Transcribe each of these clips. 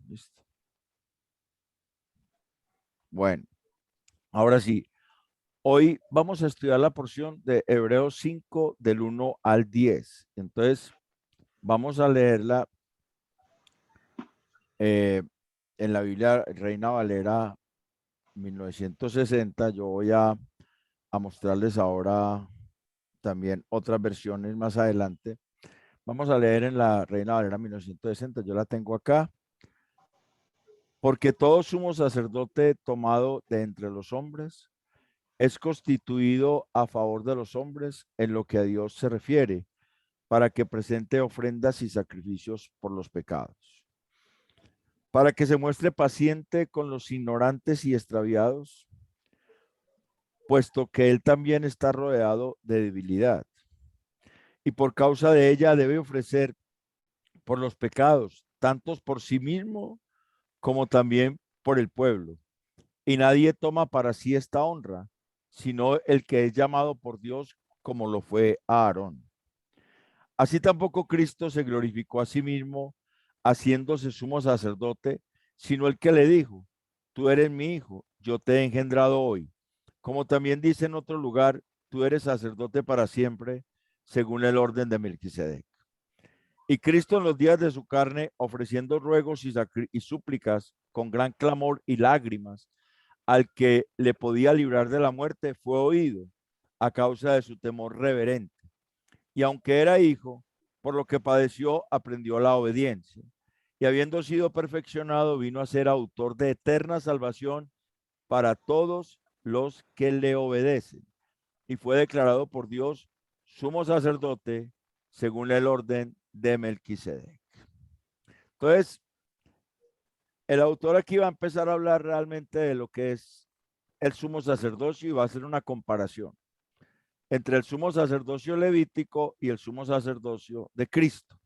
¿Listo? Bueno, ahora sí. Hoy vamos a estudiar la porción de Hebreos 5 del 1 al 10. Entonces, vamos a leerla eh, en la Biblia Reina Valera 1960. Yo voy a mostrarles ahora también otras versiones más adelante. Vamos a leer en la Reina Valera 1960. Yo la tengo acá. Porque todo sumo sacerdote tomado de entre los hombres es constituido a favor de los hombres en lo que a Dios se refiere, para que presente ofrendas y sacrificios por los pecados, para que se muestre paciente con los ignorantes y extraviados, puesto que él también está rodeado de debilidad, y por causa de ella debe ofrecer por los pecados, tantos por sí mismo como también por el pueblo. Y nadie toma para sí esta honra, sino el que es llamado por Dios, como lo fue Aarón. Así tampoco Cristo se glorificó a sí mismo, haciéndose sumo sacerdote, sino el que le dijo, tú eres mi hijo, yo te he engendrado hoy. Como también dice en otro lugar, tú eres sacerdote para siempre, según el orden de Melquisedec. Y Cristo en los días de su carne, ofreciendo ruegos y súplicas con gran clamor y lágrimas, al que le podía librar de la muerte, fue oído a causa de su temor reverente. Y aunque era hijo, por lo que padeció, aprendió la obediencia. Y habiendo sido perfeccionado, vino a ser autor de eterna salvación para todos los que le obedecen. Y fue declarado por Dios sumo sacerdote según el orden de Melquisedec. Entonces, el autor aquí va a empezar a hablar realmente de lo que es el sumo sacerdocio y va a hacer una comparación entre el sumo sacerdocio levítico y el sumo sacerdocio de Cristo.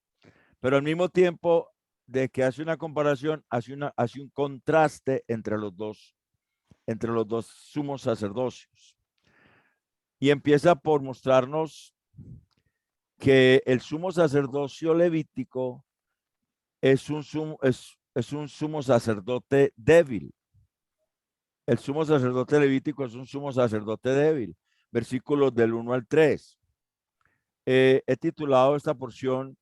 Pero al mismo tiempo de que hace una comparación, hace un contraste entre los dos sumos sacerdocios. Y empieza por mostrarnos que el sumo sacerdocio levítico es un sumo sacerdote débil. El sumo sacerdote levítico es un sumo sacerdote débil. Versículos del 1 al 3. He titulado esta porción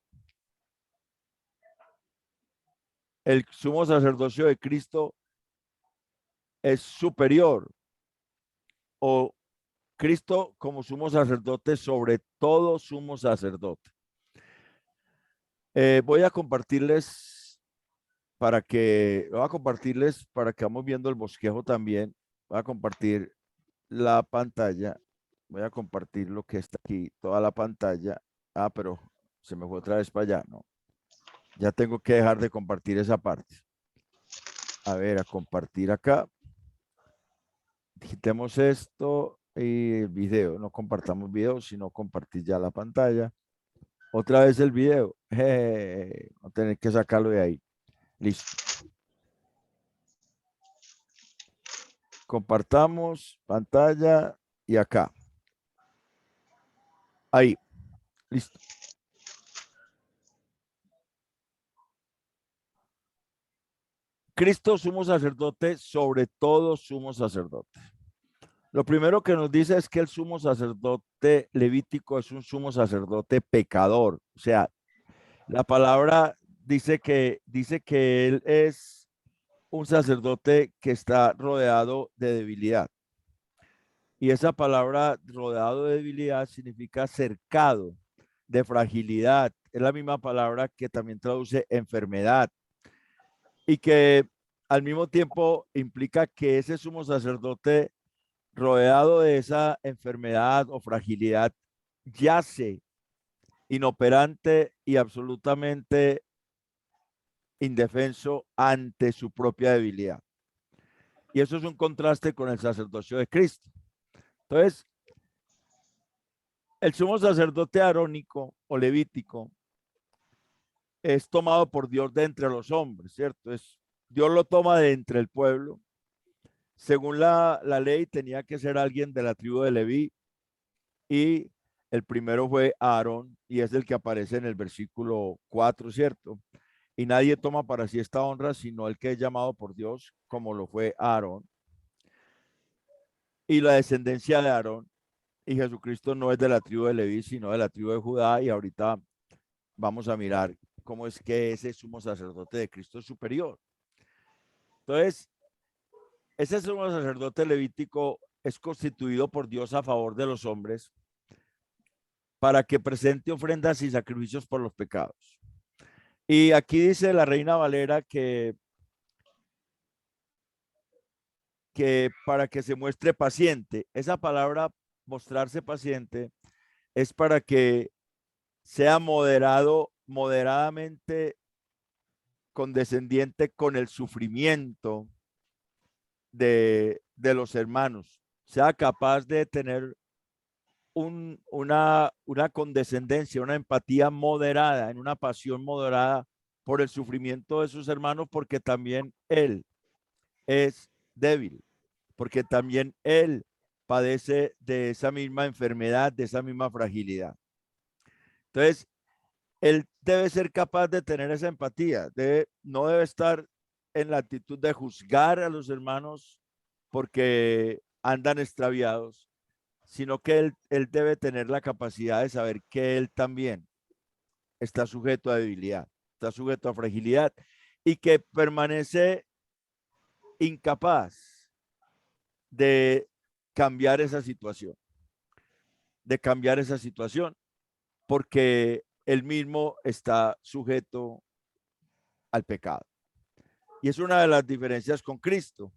El sumo sacerdocio de Cristo es superior, o Cristo como sumo sacerdote sobre todo sumo sacerdote. Voy a compartirles para que vamos viendo el bosquejo también. Voy a compartir la pantalla. Voy a compartir lo que está aquí, toda la pantalla. Ah, pero se me fue otra vez para allá, ¿no? Ya tengo que dejar de compartir esa parte. A ver, a compartir acá. Quitemos esto y el video. No compartamos video, sino compartir ya la pantalla. Otra vez el video. No tener que sacarlo de ahí. Listo. Compartamos pantalla y acá. Ahí. Listo. Cristo sumo sacerdote, sobre todo sumo sacerdote. Lo primero que nos dice es que el sumo sacerdote levítico es un sumo sacerdote pecador. O sea, la palabra dice que él es un sacerdote que está rodeado de debilidad. Y esa palabra rodeado de debilidad significa cercado de fragilidad. Es la misma palabra que también traduce enfermedad. Y que al mismo tiempo implica que ese sumo sacerdote rodeado de esa enfermedad o fragilidad yace inoperante y absolutamente indefenso ante su propia debilidad. Y eso es un contraste con el sacerdocio de Cristo. Entonces, el sumo sacerdote arónico o levítico es tomado por Dios de entre los hombres, ¿cierto? Dios lo toma de entre el pueblo. Según la ley, tenía que ser alguien de la tribu de Leví, y el primero fue Aarón, y es el que aparece en el versículo 4, ¿cierto? y nadie toma para sí esta honra, sino el que es llamado por Dios, como lo fue Aarón, y la descendencia de Aarón. Y Jesucristo no es de la tribu de Leví, sino de la tribu de Judá. Y ahorita vamos a mirar cómo es que ese sumo sacerdote de Cristo es superior. Entonces, ese sumo sacerdote levítico es constituido por Dios a favor de los hombres para que presente ofrendas y sacrificios por los pecados. Y aquí dice la Reina Valera que para que se muestre paciente. Esa palabra mostrarse paciente es para que sea moderado, moderadamente condescendiente con el sufrimiento de los hermanos, sea capaz de tener una condescendencia, una empatía moderada, en una pasión moderada por el sufrimiento de sus hermanos, porque también él es débil, porque también él padece de esa misma enfermedad, de esa misma fragilidad. Entonces, él debe ser capaz de tener esa empatía, no debe estar en la actitud de juzgar a los hermanos porque andan extraviados, sino que él debe tener la capacidad de saber que él también está sujeto a debilidad, está sujeto a fragilidad y que permanece incapaz de cambiar esa situación, porque él mismo está sujeto al pecado. Y es una de las diferencias con Cristo.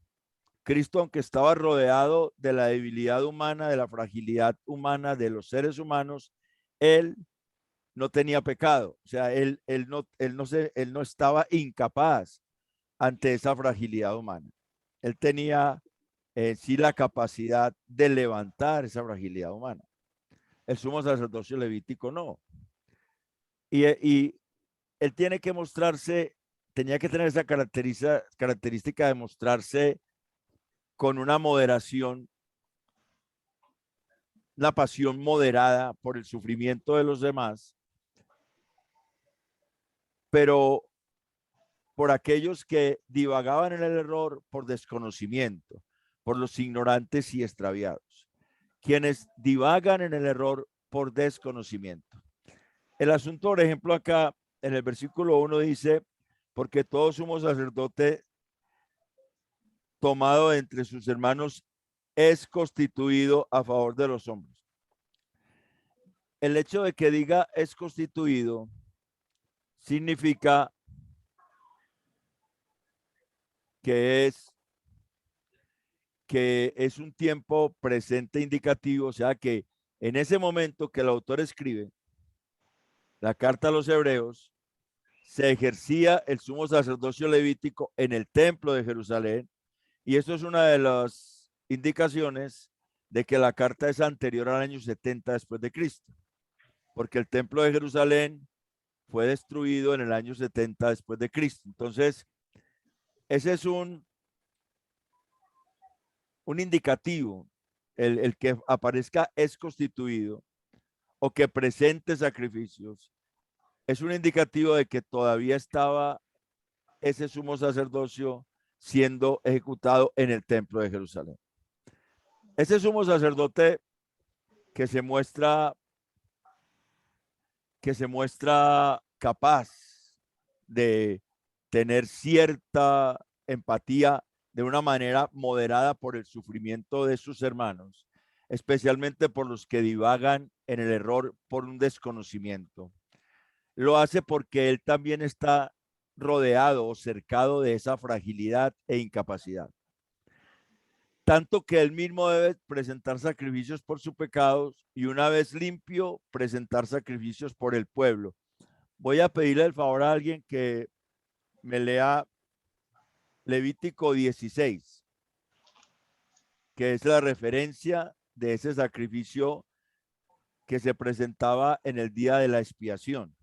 Cristo, aunque estaba rodeado de la debilidad humana, de la fragilidad humana, de los seres humanos, él no tenía pecado. O sea, él no estaba incapaz ante esa fragilidad humana. Él tenía sí la capacidad de levantar esa fragilidad humana. El sumo sacerdocio levítico no. Y él tiene que mostrarse, tenía que tener esa característica de mostrarse con una moderación, una pasión moderada por el sufrimiento de los demás, pero por aquellos que divagaban en el error por desconocimiento, por los ignorantes y extraviados, quienes divagan en el error por desconocimiento. El asunto, por ejemplo, acá en el versículo 1 dice, porque todo sumo sacerdote tomado entre sus hermanos es constituido a favor de los hombres. El hecho de que diga es constituido significa que es un tiempo presente indicativo, o sea que en ese momento que el autor escribe la carta a los hebreos, se ejercía el sumo sacerdocio levítico en el templo de Jerusalén, y esto es una de las indicaciones de que la carta es anterior al año 70 después de Cristo, porque el templo de Jerusalén fue destruido en el año 70 después de Cristo. Entonces, ese es un indicativo, el que aparezca es constituido o que presente sacrificios, es un indicativo de que todavía estaba ese sumo sacerdocio siendo ejecutado en el templo de Jerusalén. Ese sumo sacerdote que se muestra capaz de tener cierta empatía de una manera moderada por el sufrimiento de sus hermanos, especialmente por los que divagan en el error por un desconocimiento. Lo hace porque él también está rodeado o cercado de esa fragilidad e incapacidad. Tanto que él mismo debe presentar sacrificios por sus pecados y una vez limpio, presentar sacrificios por el pueblo. Voy a pedirle el favor a alguien que me lea Levítico 16, que es la referencia de ese sacrificio que se presentaba en el día de la expiación.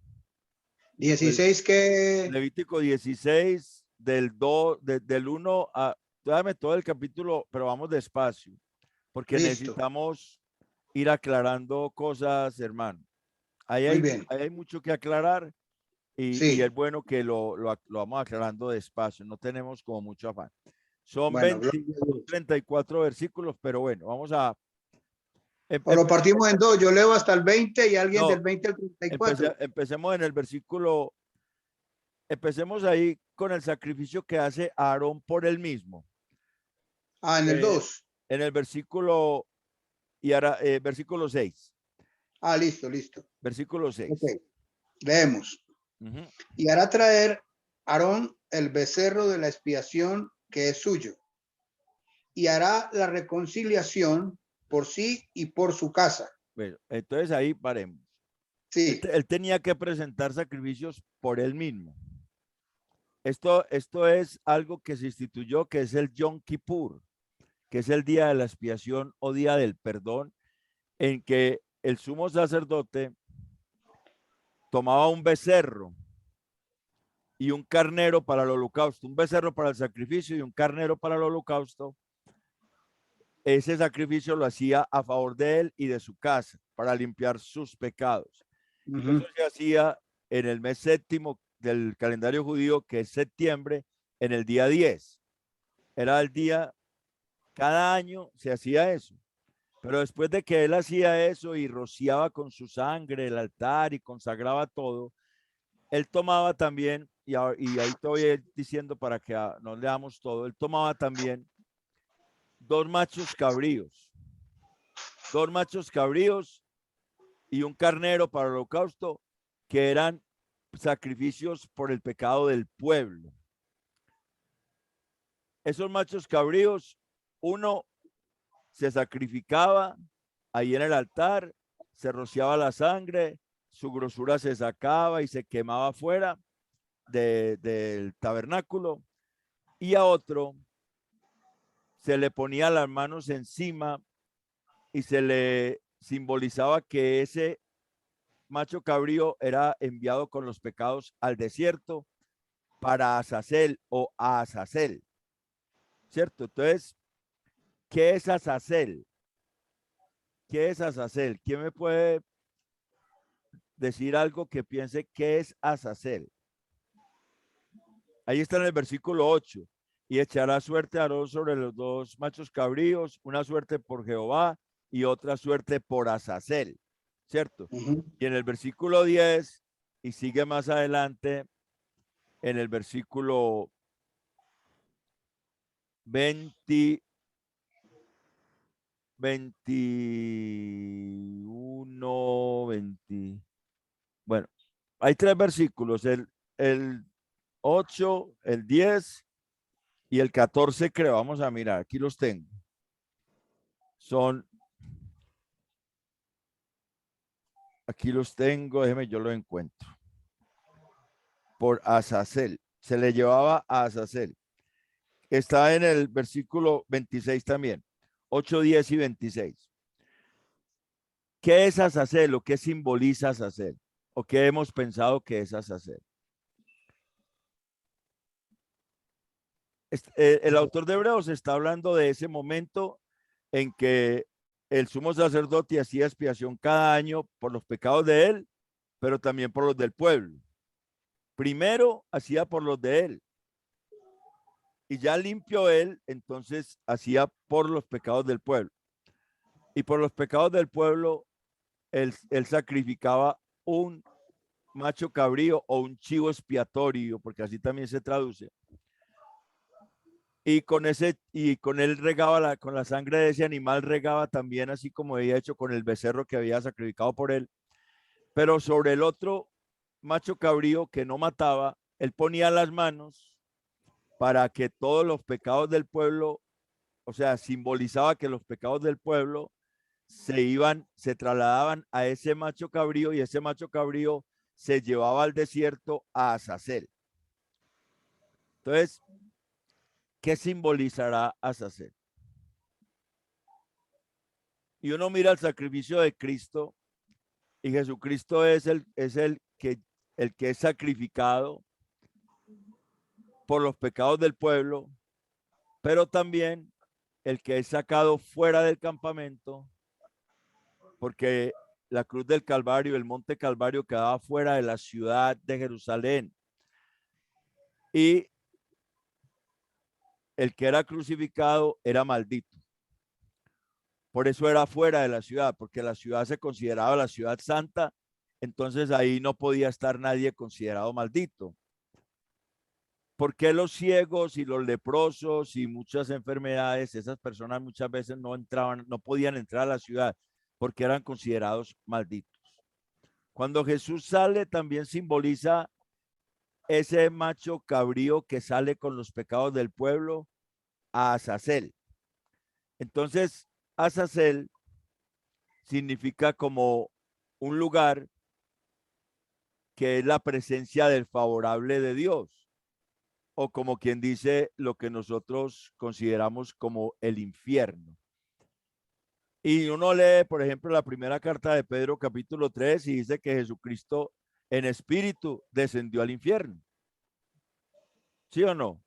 16 que... Levítico 16, del 1 a... Dame todo el capítulo, pero vamos despacio, porque Listo. necesitamos ir aclarando cosas, hermano. Muy bien. Ahí hay mucho que aclarar y Sí, es bueno que lo vamos aclarando despacio, no tenemos como mucho afán. Son bueno, 20, gloria a Dios. 34 versículos, pero bueno, vamos a... O lo partimos en dos, yo leo hasta el 20 y alguien no, del 20 al 34. empecemos en el versículo, empecemos ahí con el sacrificio que hace Aarón por él mismo. Ah, en el 2. En el versículo, versículo 6. Ah, listo, listo. Versículo Ok, 6. leemos. Y hará traer Aarón el becerro de la expiación que es suyo, y hará la reconciliación por sí y por su casa. Bueno, entonces ahí paremos. Sí. Él tenía que presentar sacrificios por él mismo. Esto es algo que se instituyó, que es el Yom Kippur, que es el día de la expiación o día del perdón, en que el sumo sacerdote tomaba un becerro y un carnero para el holocausto, un becerro para el sacrificio y un carnero para el holocausto. Ese sacrificio lo hacía a favor de él y de su casa, para limpiar sus pecados. Y eso se hacía en el mes séptimo del calendario judío, que es septiembre, en el día 10. Era el día, cada año se hacía eso. Pero después de que él hacía eso y rociaba con su sangre el altar y consagraba todo, él tomaba también, y ahí te voy diciendo para que no leamos todo, él tomaba también dos machos cabríos y un carnero para el holocausto, que eran sacrificios por el pecado del pueblo. Esos machos cabríos, uno se sacrificaba ahí en el altar, se rociaba la sangre, su grosura se sacaba y se quemaba afuera del tabernáculo, y a otro se le ponía las manos encima y se le simbolizaba que ese macho cabrío era enviado con los pecados al desierto para Azazel o a Azazel, ¿cierto? Entonces, ¿qué es Azazel? ¿Qué es Azazel? ¿Quién me puede decir algo que piense qué es Azazel? Ahí está en el versículo 8. Y echará suerte a Aarón sobre los dos machos cabríos, una suerte por Jehová y otra suerte por Azazel, ¿cierto? Y en el versículo 10, y sigue más adelante, en el versículo 20, 21, 20. Bueno, hay tres versículos, el 8, el 10 y el 14, creo. Vamos a mirar, aquí los tengo. Aquí los tengo, déjeme, yo los encuentro. Por Azazel, se le llevaba a Azazel. Está en el versículo 26 también, 8, 10 y 26. ¿Qué es Azazel o qué simboliza Azazel? ¿O qué hemos pensado que es Azazel? El autor de Hebreos está hablando de ese momento en que el sumo sacerdote hacía expiación cada año por los pecados de él, pero también por los del pueblo. Primero hacía por los de él, y ya limpio él, entonces hacía por los pecados del pueblo. Y por los pecados del pueblo, él sacrificaba un macho cabrío o un chivo expiatorio, porque así también se traduce. Y con él regaba con la sangre de ese animal, regaba también, así como había hecho con el becerro que había sacrificado por él. Pero sobre el otro macho cabrío que no mataba, él ponía las manos para que todos los pecados del pueblo, o sea, simbolizaba que los pecados del pueblo se trasladaban a ese macho cabrío, y ese macho cabrío se llevaba al desierto a Azazel. Entonces, ¿qué simbolizará Azazel? Y uno mira el sacrificio de Cristo, y Jesucristo es el que es sacrificado por los pecados del pueblo, pero también el que es sacado fuera del campamento, porque la cruz del Calvario, el monte Calvario quedaba fuera de la ciudad de Jerusalén. Y el que era crucificado era maldito. Por eso era fuera de la ciudad, porque la ciudad se consideraba la ciudad santa, entonces ahí no podía estar nadie considerado maldito. ¿Por qué los ciegos y los leprosos y muchas enfermedades, esas personas muchas veces no entraban, no podían entrar a la ciudad porque eran considerados malditos? Cuando Jesús sale, también simboliza ese macho cabrío que sale con los pecados del pueblo a Azazel. Entonces, Azazel significa como un lugar que es la presencia del favorable de Dios, o como quien dice lo que nosotros consideramos como el infierno. Y uno lee, por ejemplo, la primera carta de Pedro, capítulo 3, y dice que Jesucristo en espíritu descendió al infierno. ¿Sí o no?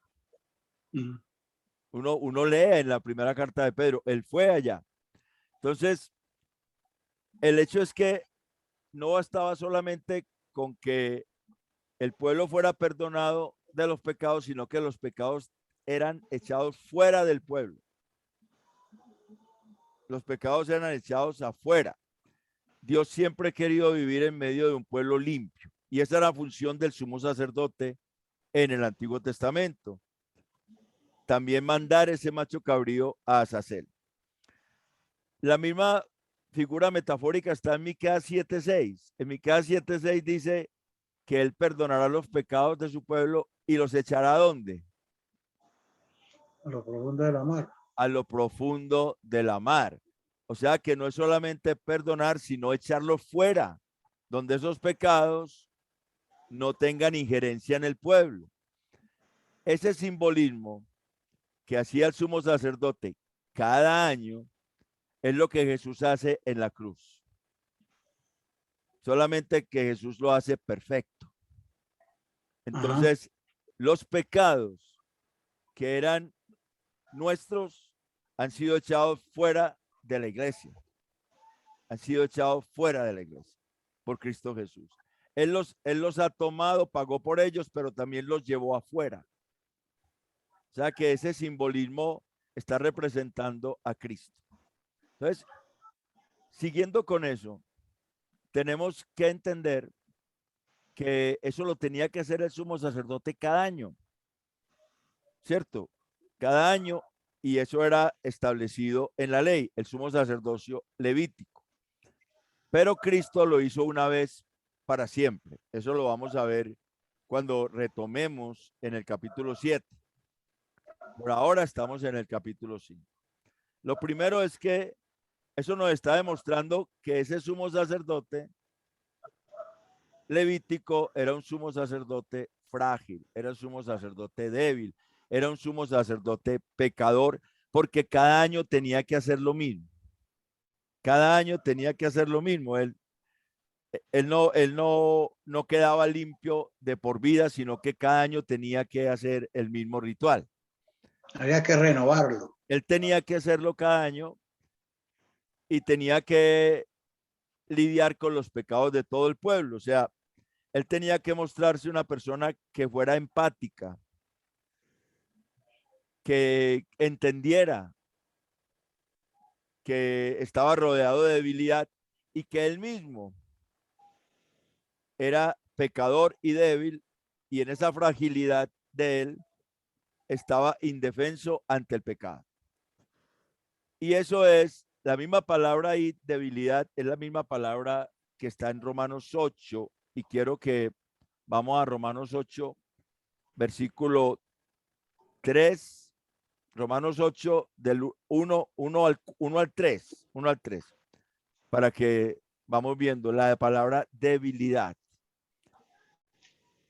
Uno lee en la primera carta de Pedro, él fue allá. Entonces, el hecho es que no bastaba solamente con que el pueblo fuera perdonado de los pecados, sino que los pecados eran echados fuera del pueblo. Los pecados eran echados afuera. Dios siempre ha querido vivir en medio de un pueblo limpio. Y esa era la función del sumo sacerdote en el Antiguo Testamento. También mandar ese macho cabrío a Azazel. La misma figura metafórica está en Miqueas 7:6. En Miqueas 7:6 dice que él perdonará los pecados de su pueblo y los echará ¿a dónde? A lo profundo de la mar. A lo profundo de la mar. O sea que no es solamente perdonar, sino echarlos fuera, donde esos pecados no tengan injerencia en el pueblo. Ese simbolismo que hacía el sumo sacerdote cada año es lo que Jesús hace en la cruz. Solamente que Jesús lo hace perfecto. Entonces, los pecados que eran nuestros han sido echados fuera de la iglesia. Han sido echados fuera de la iglesia por Cristo Jesús. Él los ha tomado, pagó por ellos, pero también los llevó afuera. O sea que ese simbolismo está representando a Cristo. Entonces, siguiendo con eso, tenemos que entender que eso lo tenía que hacer el sumo sacerdote cada año, ¿cierto? Cada año, y eso era establecido en la ley, el sumo sacerdocio levítico. Pero Cristo lo hizo una vez para siempre. Eso lo vamos a ver cuando retomemos en el capítulo 7. Por ahora estamos en el capítulo 5. Lo primero es que eso nos está demostrando que ese sumo sacerdote levítico era un sumo sacerdote frágil, era un sumo sacerdote débil, era un sumo sacerdote pecador, porque cada año tenía que hacer lo mismo. Cada año tenía que hacer lo mismo. Él no quedaba limpio de por vida, sino que cada año tenía que hacer el mismo ritual. Había que renovarlo. Él tenía que hacerlo cada año y tenía que lidiar con los pecados de todo el pueblo. O sea, él tenía que mostrarse una persona que fuera empática, que entendiera que estaba rodeado de debilidad y que él mismo era pecador y débil, y en esa fragilidad de él estaba indefenso ante el pecado. Y eso es la misma palabra ahí, debilidad, es la misma palabra que está en Romanos 8, y quiero que vamos a Romanos 8, versículo 3, Romanos 8, del 1 al 3, para que vamos viendo la palabra debilidad.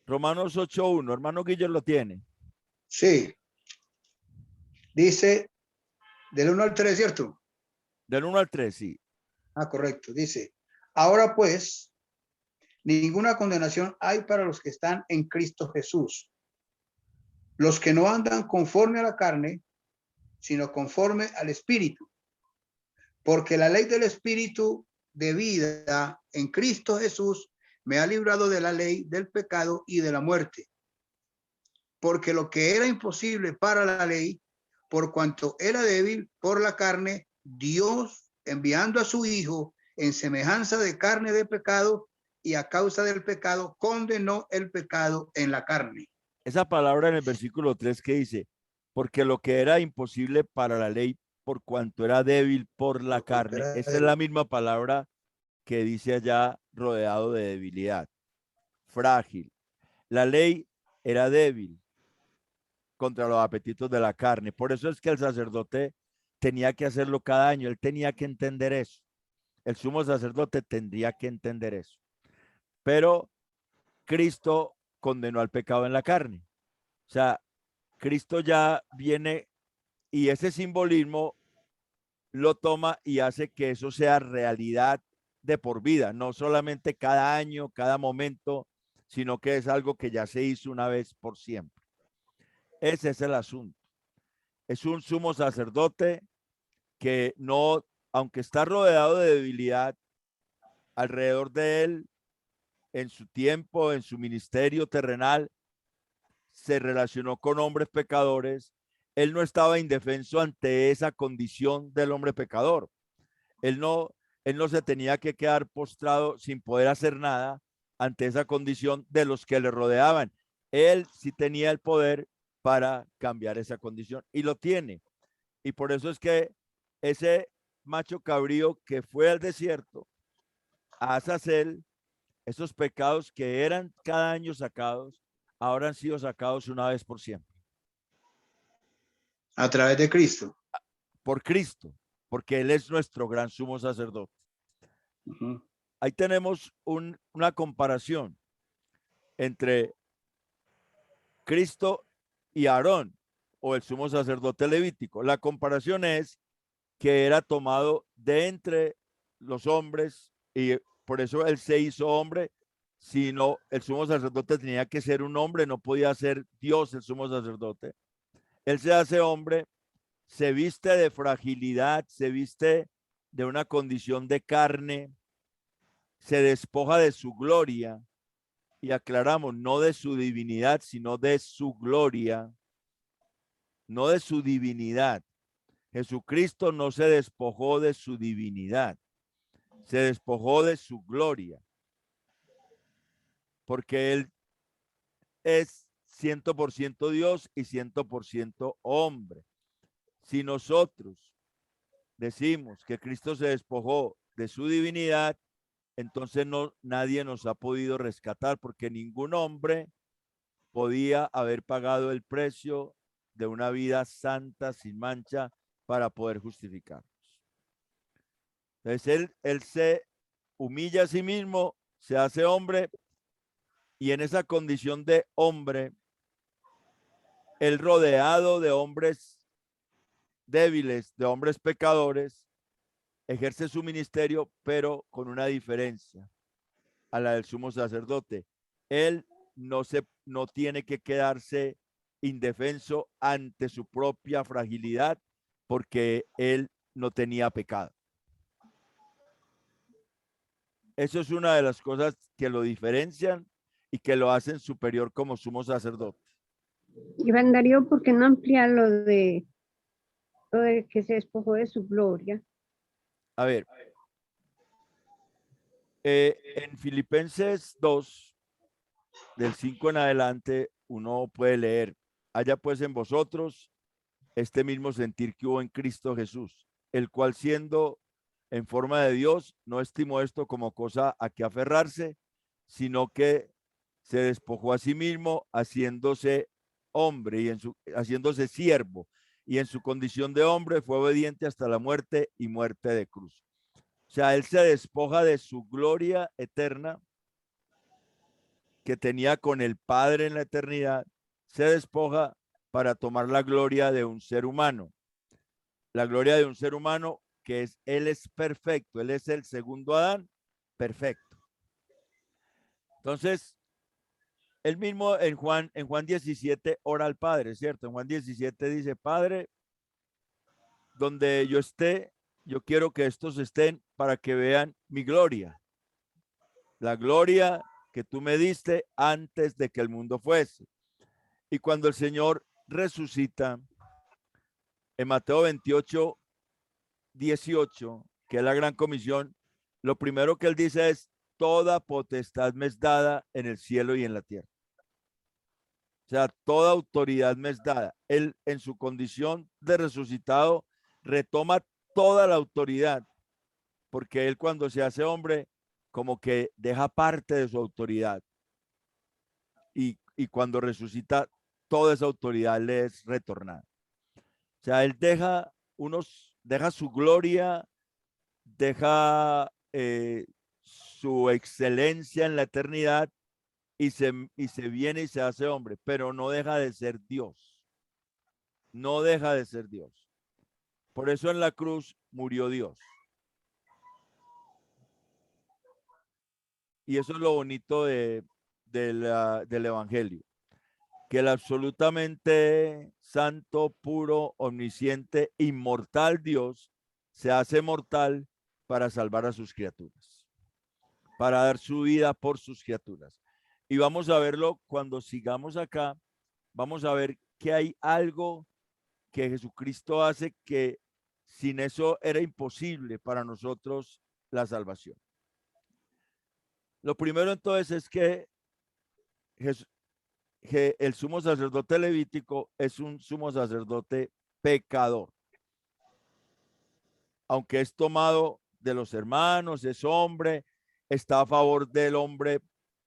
Romanos 8:1, hermano Guillermo lo tiene. Sí. Dice, del 1 al 3, ¿cierto? Del 1 al 3, sí. Ah, correcto. Dice, ahora pues, ninguna condenación hay para los que están en Cristo Jesús. Los que no andan conforme a la carne, sino conforme al Espíritu. Porque la ley del Espíritu de vida en Cristo Jesús me ha librado de la ley, del pecado y de la muerte. Porque lo que era imposible para la ley, por cuanto era débil por la carne, Dios, enviando a su Hijo en semejanza de carne de pecado, y a causa del pecado, condenó el pecado en la carne. Esa palabra en el versículo 3 que dice, porque lo que era imposible para la ley, por cuanto era débil por la carne, esa es la misma palabra que dice allá, rodeado de debilidad, frágil. La ley era débil contra los apetitos de la carne. Por eso es que el sacerdote tenía que hacerlo cada año. Él tenía que entender eso. El sumo sacerdote tendría que entender eso. Pero Cristo condenó al pecado en la carne. O sea, Cristo ya viene y ese simbolismo lo toma y hace que eso sea realidad de por vida, no solamente cada año, cada momento, sino que es algo que ya se hizo una vez por siempre. Ese es el asunto. Es un sumo sacerdote que no, aunque está rodeado de debilidad, alrededor de él, en su tiempo, en su ministerio terrenal, se relacionó con hombres pecadores. Él no estaba indefenso ante esa condición del hombre pecador. Él no se tenía que quedar postrado sin poder hacer nada ante esa condición de los que le rodeaban. Él sí tenía el poder para cambiar esa condición y lo tiene. Y por eso es que ese macho cabrío que fue al desierto a Azazel, esos pecados que eran cada año sacados, ahora han sido sacados una vez por siempre. A través de Cristo. Por Cristo, porque Él es nuestro gran sumo sacerdote. Ahí tenemos una comparación entre Cristo y Aarón, o el sumo sacerdote levítico. La comparación es que era tomado de entre los hombres y por eso Él se hizo hombre, sino el sumo sacerdote tenía que ser un hombre, no podía ser Dios el sumo sacerdote. Él se hace hombre, se viste de fragilidad, se viste de una condición de carne, se despoja de su gloria y aclaramos, no de su divinidad, sino de su gloria, no de su divinidad. Jesucristo no se despojó de su divinidad, se despojó de su gloria, porque Él es 100% Dios y 100% hombre. Si nosotros decimos que Cristo se despojó de su divinidad, entonces nadie nos ha podido rescatar porque ningún hombre podía haber pagado el precio de una vida santa, sin mancha, para poder justificarnos. Entonces él se humilla a sí mismo, se hace hombre y en esa condición de hombre, él rodeado de hombres débiles, de hombres pecadores, ejerce su ministerio, pero con una diferencia a la del sumo sacerdote. Él no tiene que quedarse indefenso ante su propia fragilidad porque él no tenía pecado. Eso es una de las cosas que lo diferencian y que lo hacen superior como sumo sacerdote. Iván Darío, ¿por qué no amplía lo de que se despojó de su gloria? A ver, en Filipenses 2, del 5 en adelante, uno puede leer, haya pues en vosotros este mismo sentir que hubo en Cristo Jesús, el cual siendo en forma de Dios, no estimó esto como cosa a que aferrarse, sino que se despojó a sí mismo, haciéndose hombre y haciéndose siervo, y en su condición de hombre fue obediente hasta la muerte y muerte de cruz. O sea, él se despoja de su gloria eterna que tenía con el Padre en la eternidad, se despoja para tomar la gloria de un ser humano. La gloria de un ser humano que él es perfecto, él es el segundo Adán, perfecto. Entonces, él mismo en Juan 17 ora al Padre, ¿cierto? En Juan 17 dice, Padre, donde yo esté, yo quiero que estos estén para que vean mi gloria, la gloria que tú me diste antes de que el mundo fuese. Y cuando el Señor resucita, en Mateo 28, 18, que es la gran comisión, lo primero que él dice es: toda potestad me es dada en el cielo y en la tierra. O sea, toda autoridad me es dada. Él, en su condición de resucitado, retoma toda la autoridad, porque él, cuando se hace hombre, como que deja parte de su autoridad. Y cuando resucita, toda esa autoridad le es retornada. O sea, él deja su gloria, deja su excelencia en la eternidad y se viene y se hace hombre, pero no deja de ser Dios. No deja de ser Dios. Por eso en la cruz murió Dios. Y eso es lo bonito del Evangelio, que el absolutamente santo, puro, omnisciente, inmortal Dios se hace mortal para salvar a sus criaturas, para dar su vida por sus criaturas. Y vamos a verlo cuando sigamos acá. Vamos a ver que hay algo que Jesucristo hace que sin eso era imposible para nosotros la salvación. Lo primero entonces es que el sumo sacerdote levítico es un sumo sacerdote pecador. Aunque es tomado de los hermanos, es hombre, está a favor del hombre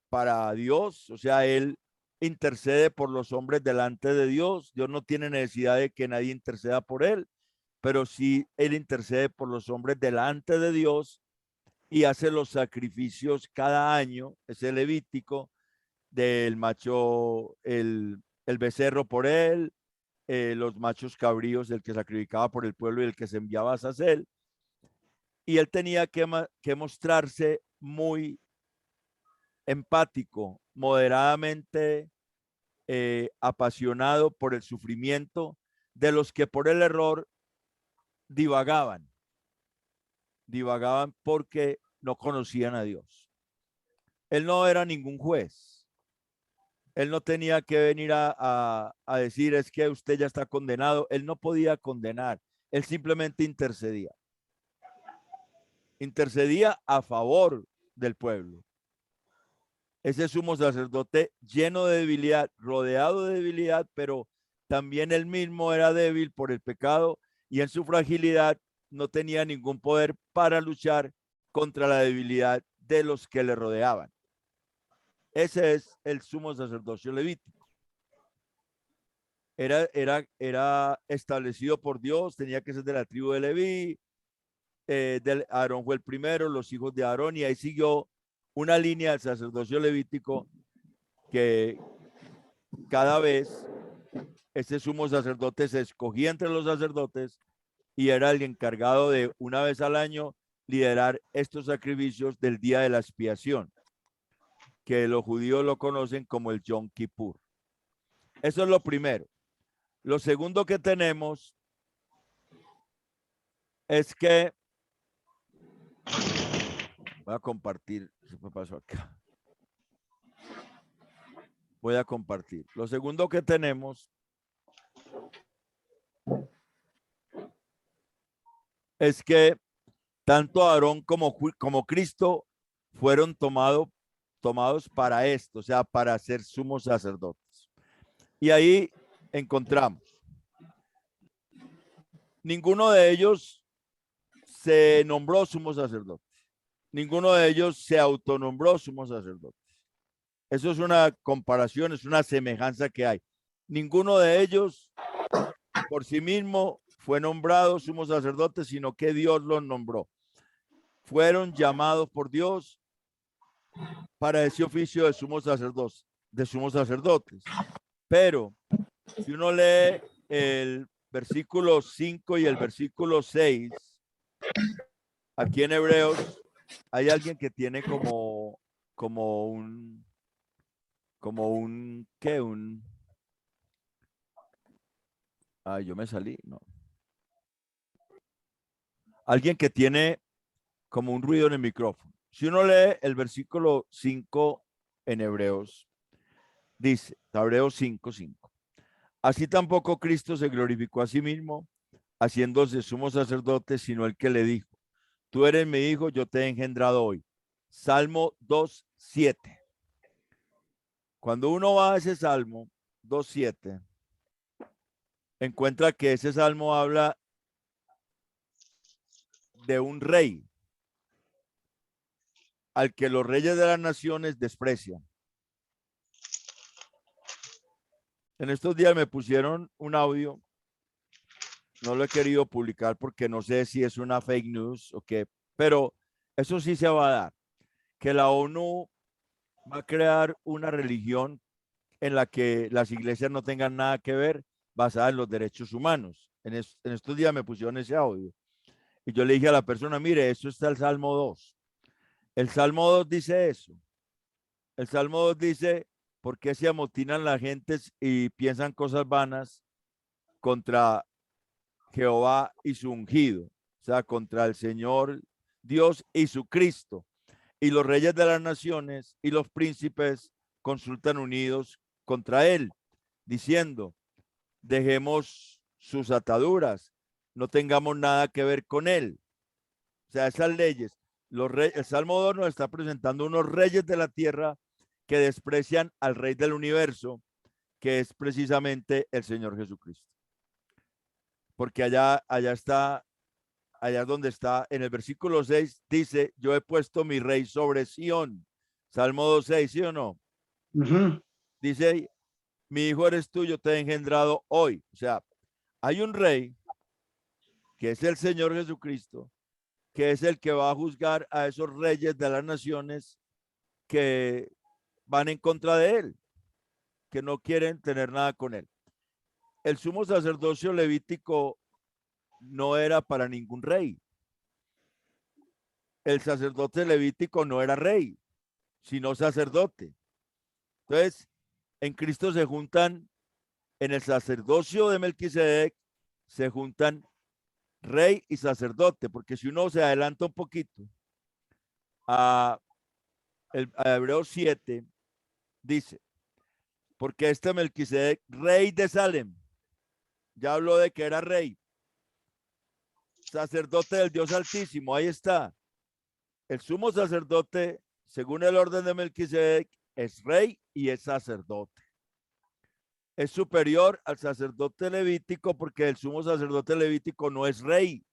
para Dios, o sea, él intercede por los hombres delante de Dios. Dios no tiene necesidad de que nadie interceda por él, pero sí él intercede por los hombres delante de Dios y hace los sacrificios cada año, ese levítico, del macho, el becerro por él, los machos cabríos, el que sacrificaba por el pueblo y el que se enviaba a Sacel. Y él tenía que mostrarse muy empático, moderadamente apasionado por el sufrimiento de los que por el error divagaban porque no conocían a Dios. Él no era ningún juez. Él no tenía que venir a decir: es que usted ya está condenado. Él no podía condenar. Él simplemente intercedía. Intercedía a favor del pueblo. Ese sumo sacerdote lleno de debilidad, rodeado de debilidad, pero también él mismo era débil por el pecado y en su fragilidad no tenía ningún poder para luchar contra la debilidad de los que le rodeaban. Ese es el sumo sacerdocio levítico. Era establecido por Dios, tenía que ser de la tribu de Leví, Aarón fue el primero, los hijos de Aarón, y ahí siguió una línea del sacerdocio levítico que cada vez este sumo sacerdote se escogía entre los sacerdotes y era el encargado de, una vez al año, liderar estos sacrificios del día de la expiación, que los judíos lo conocen como el Yom Kippur. Eso es lo primero. Lo segundo que tenemos es que voy a compartir. ¿Qué pasó acá? Voy a compartir. Lo segundo que tenemos es que tanto Aarón como Cristo fueron tomados para esto, o sea, para ser sumos sacerdotes. Y ahí encontramos, ninguno de ellos se nombró sumo sacerdote. Ninguno de ellos se autonombró sumo sacerdote. Eso es una comparación, es una semejanza que hay. Ninguno de ellos por sí mismo fue nombrado sumo sacerdote, sino que Dios los nombró. Fueron llamados por Dios para ese oficio de sumos sacerdotes. Pero si uno lee el versículo 5 y el versículo 6, aquí en Hebreos hay alguien que tiene como un, ¿qué? Yo me salí, no. Alguien que tiene como un ruido en el micrófono. Si uno lee el versículo 5 en Hebreos, dice, Hebreos 5:5. Así tampoco Cristo se glorificó a sí mismo, haciéndose sumo sacerdote, sino el que le dijo, tú eres mi hijo, yo te he engendrado hoy. Salmo 2:7. Cuando uno va a ese Salmo 2:7, encuentra que ese Salmo habla de un rey al que los reyes de las naciones desprecian. En estos días me pusieron un audio, no lo he querido publicar porque no sé si es una fake news o qué, pero eso sí se va a dar, que la ONU va a crear una religión en la que las iglesias no tengan nada que ver, basada en los derechos humanos. En estos días me pusieron ese audio y yo le dije a la persona, mire, eso está el Salmo 2. El Salmo 2 dice eso. El Salmo 2 dice, ¿por qué se amotinan las gentes y piensan cosas vanas contra Jehová y su ungido? O sea, contra el Señor Dios y su Cristo. Y los reyes de las naciones y los príncipes consultan unidos contra él, diciendo, dejemos sus ataduras, no tengamos nada que ver con él. O sea, esas leyes, el Salmo 2 nos está presentando unos reyes de la tierra que desprecian al rey del universo, que es precisamente el Señor Jesucristo. Porque allá está, allá donde está, en el versículo 6 dice, yo he puesto mi rey sobre Sión. Salmo 2:6, ¿sí o no? Dice, mi hijo eres tú, yo te he engendrado hoy. O sea, hay un rey que es el Señor Jesucristo, que es el que va a juzgar a esos reyes de las naciones que van en contra de él, que no quieren tener nada con él. El sumo sacerdocio levítico no era para ningún rey. El sacerdote levítico no era rey, sino sacerdote. Entonces, en Cristo se juntan, en el sacerdocio de Melquisedec, se juntan rey y sacerdote, porque si uno se adelanta un poquito a Hebreos 7, dice, porque este Melquisedec, rey de Salem, ya habló de que era rey, sacerdote del Dios Altísimo, ahí está. El sumo sacerdote, según el orden de Melquisedec, es rey y es sacerdote. Es superior al sacerdote levítico porque el sumo sacerdote levítico no es rey.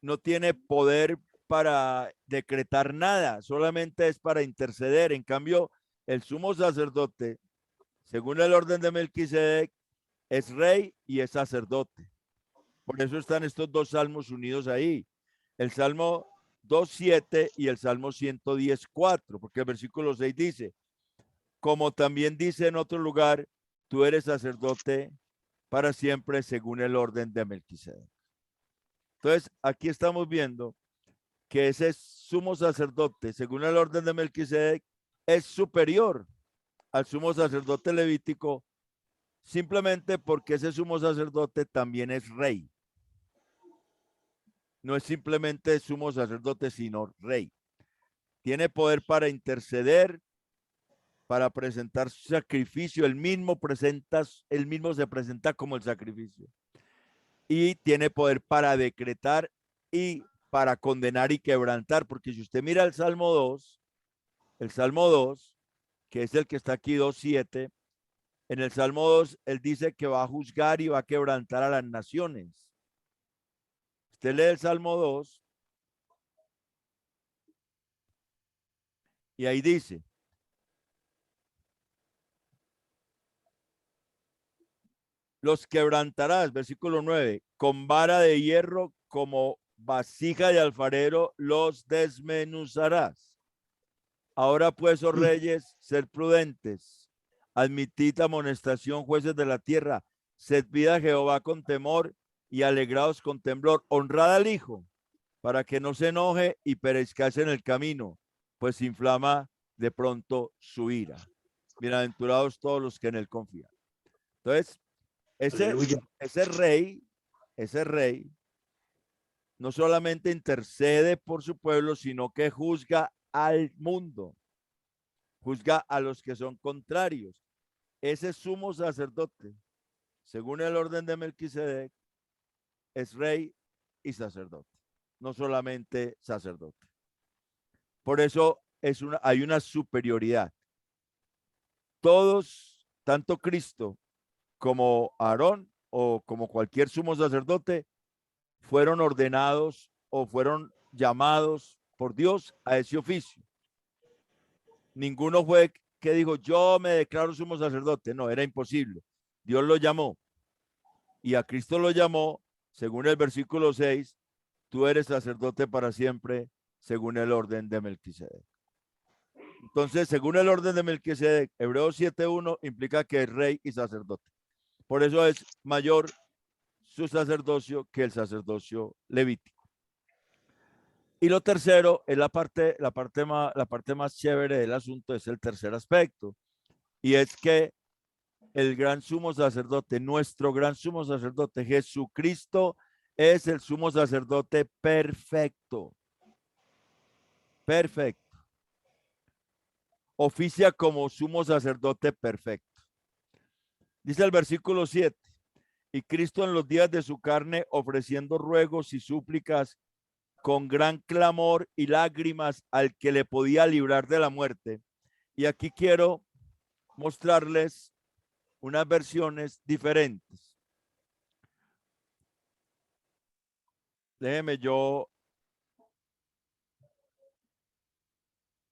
No tiene poder para decretar nada, solamente es para interceder. En cambio, el sumo sacerdote, según el orden de Melquisedec, es rey y es sacerdote. Por eso están estos dos salmos unidos ahí. El Salmo 2:7 y el Salmo 110:4, porque el versículo 6 dice, como también dice en otro lugar, tú eres sacerdote para siempre según el orden de Melquisedec. Entonces, aquí estamos viendo que ese sumo sacerdote, según el orden de Melquisedec, es superior al sumo sacerdote levítico, simplemente porque ese sumo sacerdote también es rey. No es simplemente sumo sacerdote, sino rey. Tiene poder para interceder, para presentar su sacrificio. Él mismo se presenta como el sacrificio. Y tiene poder para decretar y para condenar y quebrantar. Porque si usted mira el Salmo 2, que es el que está aquí 2:7, en el Salmo 2, él dice que va a juzgar y va a quebrantar a las naciones. Usted lee el Salmo 2 y ahí dice, los quebrantarás, versículo 9, con vara de hierro como vasija de alfarero los desmenuzarás. Ahora pues, oh reyes, sed prudentes, admitid amonestación, jueces de la tierra, servid a Jehová con temor y alegraos con temblor, honrad al Hijo, para que no se enoje y perezcáis en el camino, pues inflama de pronto su ira. Bienaventurados todos los que en él confían. Entonces, ese rey no solamente intercede por su pueblo, sino que juzga al mundo, juzga a los que son contrarios. Ese sumo sacerdote, según el orden de Melquisedec, es rey y sacerdote, no solamente sacerdote. Por eso hay una superioridad. Todos, tanto Cristo como Aarón o como cualquier sumo sacerdote, fueron ordenados o fueron llamados por Dios a ese oficio. Ninguno fue que dijo, yo me declaro sumo sacerdote. No, era imposible. Dios lo llamó. Y a Cristo lo llamó, según el versículo 6, tú eres sacerdote para siempre, según el orden de Melquisedec. Entonces, según el orden de Melquisedec, Hebreos 7:1 implica que es rey y sacerdote. Por eso es mayor su sacerdocio que el sacerdocio levítico. Y lo tercero es la parte más chévere del asunto, es el tercer aspecto. Y es que el gran sumo sacerdote, nuestro gran sumo sacerdote, Jesucristo, es el sumo sacerdote perfecto. Perfecto. Oficia como sumo sacerdote perfecto. Dice el versículo 7, y Cristo en los días de su carne, ofreciendo ruegos y súplicas con gran clamor y lágrimas al que le podía librar de la muerte. Y aquí quiero mostrarles unas versiones diferentes. Déjenme, yo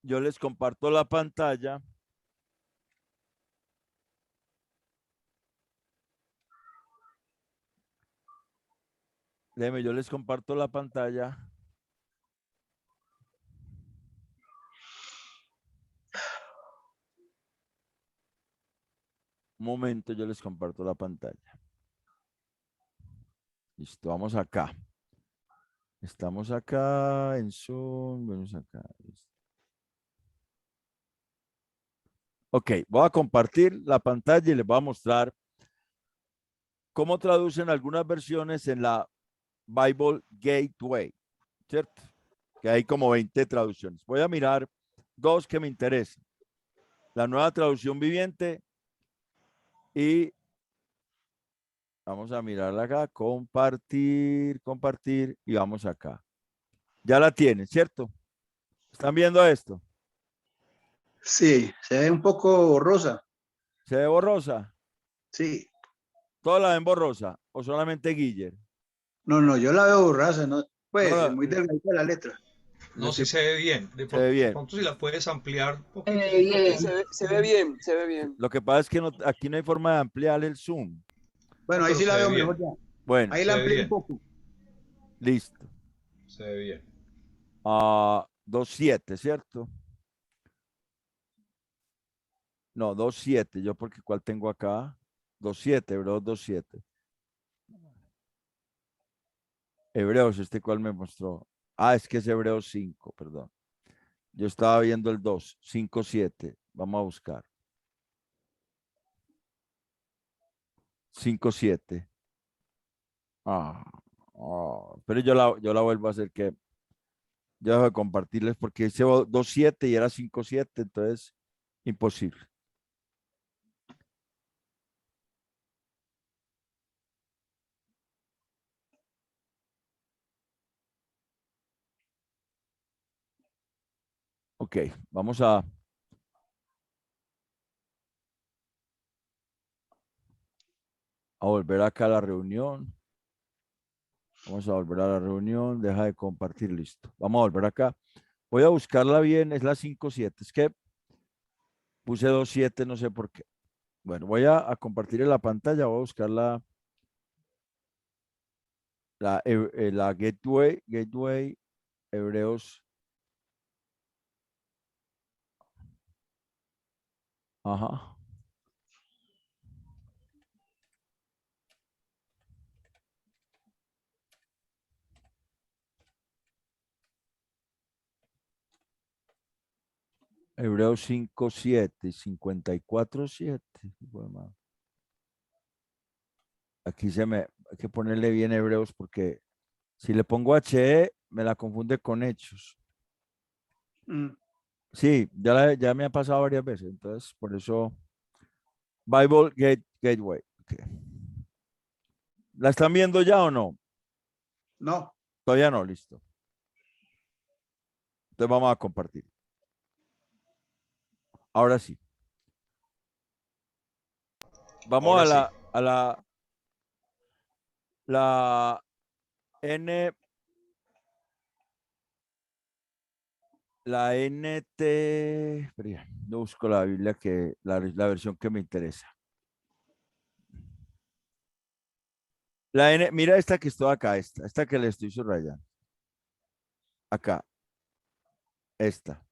les comparto la pantalla. Déjenme, yo les comparto la pantalla. Un momento, yo les comparto la pantalla. Listo, vamos acá. Estamos acá en Zoom. Vamos acá. Ok, voy a compartir la pantalla y les voy a mostrar cómo traducen algunas versiones en la Bible Gateway, ¿cierto? Que hay como 20 traducciones. Voy a mirar dos que me interesan. La Nueva Traducción Viviente y vamos a mirarla acá, compartir y vamos acá. Ya la tienen, ¿cierto? ¿Están viendo esto? Sí, se ve un poco borrosa. ¿Se ve borrosa? Sí. ¿Toda la ven borrosa o solamente Guiller? No, yo la veo borrosa, ¿no? No, Pues, no, muy delgadita la letra. No, sí se ve bien. Se ve bien. De pronto si la puedes ampliar un poquito. Se ve bien, se ve bien. Lo que pasa es que aquí no hay forma de ampliar el zoom. Bueno, ahí Pero sí la se ve veo bien. mejor ya. Bueno, Ahí Se la ve amplío un bien. poco. listo. Se ve bien. 2.7, ¿cierto? No, 2.7. Yo porque ¿cuál tengo acá? 2.7, Hebreos 2.7. Hebreos, ¿cuál me mostró? Es que es Hebreos 5, perdón. Yo estaba viendo el 2, 5.7. Vamos a buscar. 5.7. Pero yo la vuelvo a hacer que yo dejo de compartirles porque hice 2.7 y era 5.7, entonces imposible. Ok, vamos a volver acá a la reunión. Vamos a volver a la reunión. Deja de compartir, listo. Vamos a volver acá. Voy a buscarla bien, es la 5.7. Es que puse 2.7, no sé por qué. Bueno, voy a compartir en la pantalla, voy a buscar la Gateway Hebreos. Ajá. Hebreos 5.7, 54.7. Bueno, aquí hay que ponerle bien Hebreos porque Si le pongo HE, me la confunde con Hechos. Mm. Sí, ya me ha pasado varias veces, entonces por eso Gateway. Okay. ¿La están viendo ya o no? No. Todavía no, listo. Entonces vamos a compartir. Ahora sí. Vamos Ahora a sí. la N, la NT, espera, no busco la Biblia la versión que me interesa. La N, mira esta que estoy acá, esta que le estoy subrayando. Acá, esta.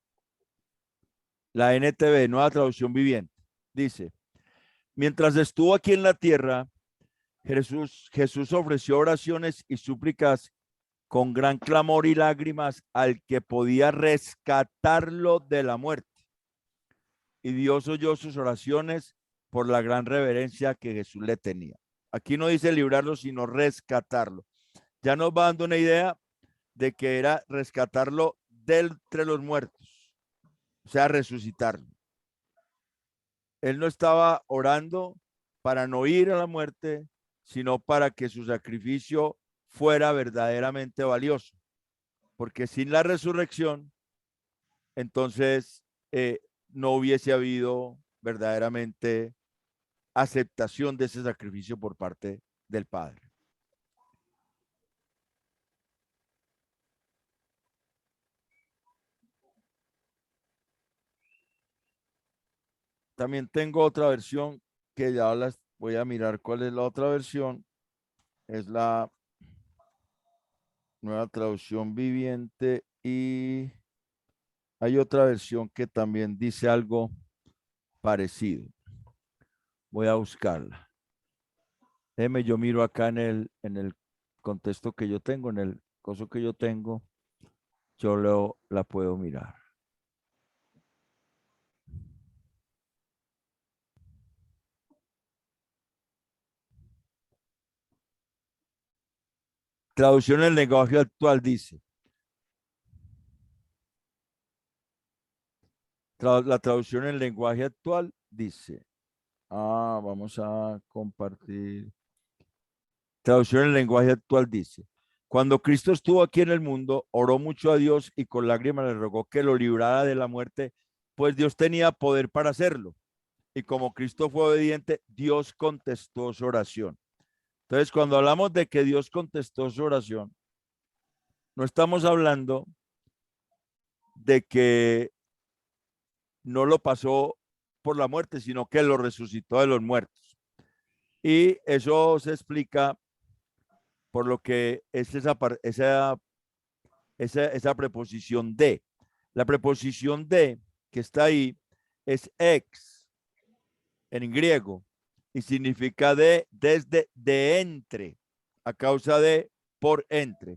La NTV, Nueva Traducción Viviente, dice, mientras estuvo aquí en la tierra, Jesús ofreció oraciones y súplicas con gran clamor y lágrimas al que podía rescatarlo de la muerte. Y Dios oyó sus oraciones por la gran reverencia que Jesús le tenía. Aquí no dice librarlo, sino rescatarlo. Ya nos va dando una idea de que era rescatarlo de entre los muertos, o sea, resucitarlo. Él no estaba orando para no ir a la muerte, sino para que su sacrificio fuera verdaderamente valioso. Porque sin la resurrección, entonces no hubiese habido verdaderamente aceptación de ese sacrificio por parte del Padre. También tengo otra versión que ya las voy a mirar cuál es la otra versión. Es la Nueva Traducción Viviente y hay otra versión que también dice algo parecido. Voy a buscarla. Déjeme, yo miro acá en el contexto que yo tengo, en el coso que yo tengo, la puedo mirar. Traducción en el lenguaje actual dice, la traducción en el lenguaje actual dice, vamos a compartir. Traducción en el lenguaje actual dice, cuando Cristo estuvo aquí en el mundo, oró mucho a Dios y con lágrimas le rogó que lo librara de la muerte, pues Dios tenía poder para hacerlo. Y como Cristo fue obediente, Dios contestó su oración. Entonces, cuando hablamos de que Dios contestó su oración, no estamos hablando de que no lo pasó por la muerte, sino que lo resucitó de los muertos. Y eso se explica por lo que es esa preposición de. La preposición de que está ahí es ex en griego y significa desde, de entre, a causa de, por entre.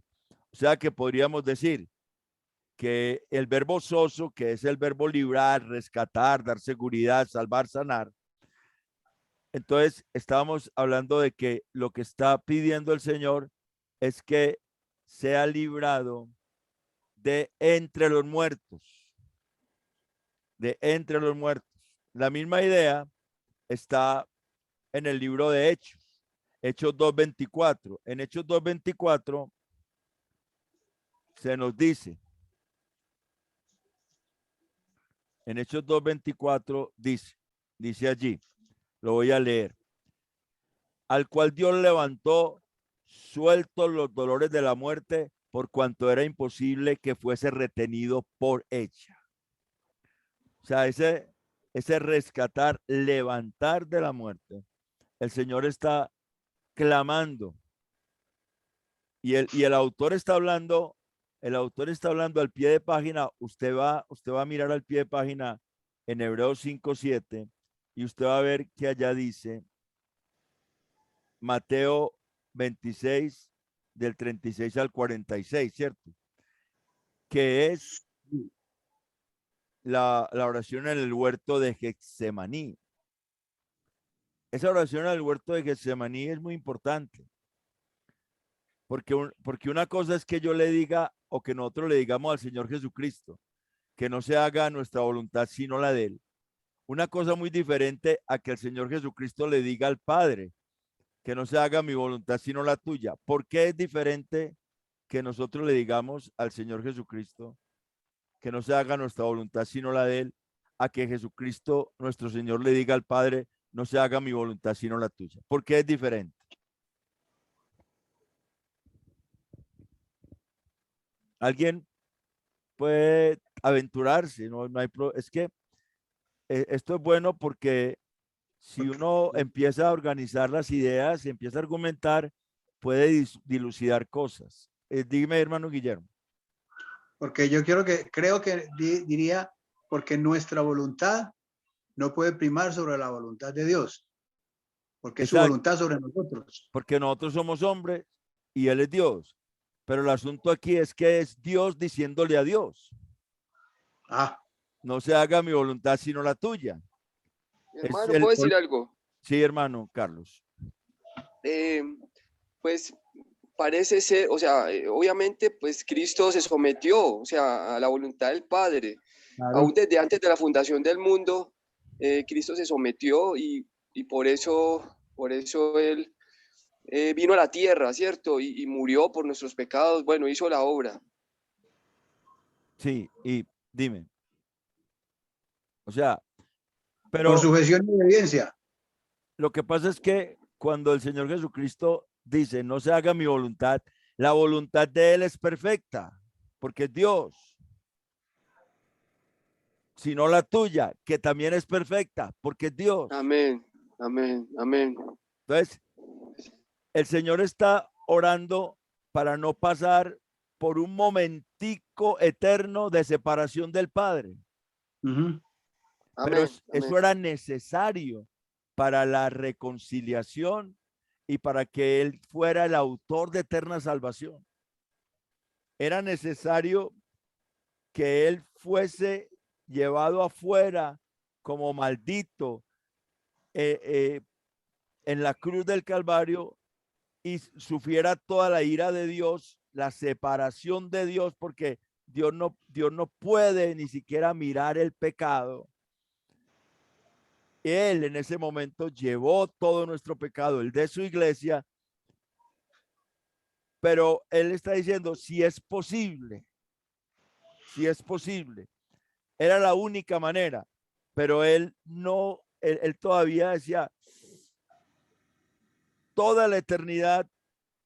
O sea que podríamos decir que el verbo soso, que es el verbo librar, rescatar, dar seguridad, salvar, sanar. Entonces, estábamos hablando de que lo que está pidiendo el Señor es que sea librado de entre los muertos, de entre los muertos. La misma idea está en el libro de Hechos, Hechos 2:24. En Hechos 2:24 se nos dice, en Hechos 2:24 dice allí, lo voy a leer, al cual Dios levantó sueltos los dolores de la muerte por cuanto era imposible que fuese retenido por ella. O sea, ese rescatar, levantar de la muerte, el Señor está clamando y el autor está hablando, al pie de página, usted va a mirar al pie de página en Hebreos 5:7 y usted va a ver que allá dice Mateo 26 del 36 al 46, ¿cierto? Que es la oración en el huerto de Getsemaní. Esa oración en el huerto de Getsemaní es muy importante Porque una cosa es que yo le diga o que nosotros le digamos al Señor Jesucristo, que no se haga nuestra voluntad sino la de Él. Una cosa muy diferente a que el Señor Jesucristo le diga al Padre, que no se haga mi voluntad sino la tuya. ¿Por qué es diferente que nosotros le digamos al Señor Jesucristo que no se haga nuestra voluntad sino la de Él, a que Jesucristo, nuestro Señor, le diga al Padre, no se haga mi voluntad sino la tuya? ¿Por qué es diferente? ¿Alguien puede aventurarse? No hay es que esto es bueno porque si uno empieza a organizar las ideas y empieza a argumentar, puede dilucidar cosas. Dime, hermano Guillermo. Porque yo creo que diría, porque nuestra voluntad no puede primar sobre la voluntad de Dios, porque es su Exacto. voluntad sobre nosotros. Porque nosotros somos hombres y Él es Dios. Pero el asunto aquí es que es Dios diciéndole a Dios. No se haga mi voluntad sino la tuya. Hermano, ¿puedo decir algo? Sí, hermano Carlos. Pues parece ser, o sea, obviamente, pues Cristo se sometió, o sea, a la voluntad del Padre. Claro. Aún desde antes de la fundación del mundo, Cristo se sometió y por eso Él vino a la tierra, ¿cierto? Y murió por nuestros pecados, bueno, hizo la obra. Sí, y dime. O sea, pero por sujeción y obediencia. Lo que pasa es que cuando el Señor Jesucristo dice, no se haga mi voluntad, la voluntad de Él es perfecta, porque es Dios, sino la tuya, que también es perfecta, porque es Dios. Amén, amén, amén. Entonces, el Señor está orando para no pasar por un momentico eterno de separación del Padre. Amén, Pero eso amén. era necesario para la reconciliación y para que Él fuera el autor de eterna salvación. Era necesario que Él fuese llevado afuera como maldito en la cruz del Calvario y sufriera toda la ira de Dios, la separación de Dios, porque Dios no puede ni siquiera mirar el pecado. Él en ese momento llevó todo nuestro pecado, el de su iglesia, pero Él está diciendo, si es posible, era la única manera, pero Él no, él todavía decía, toda la eternidad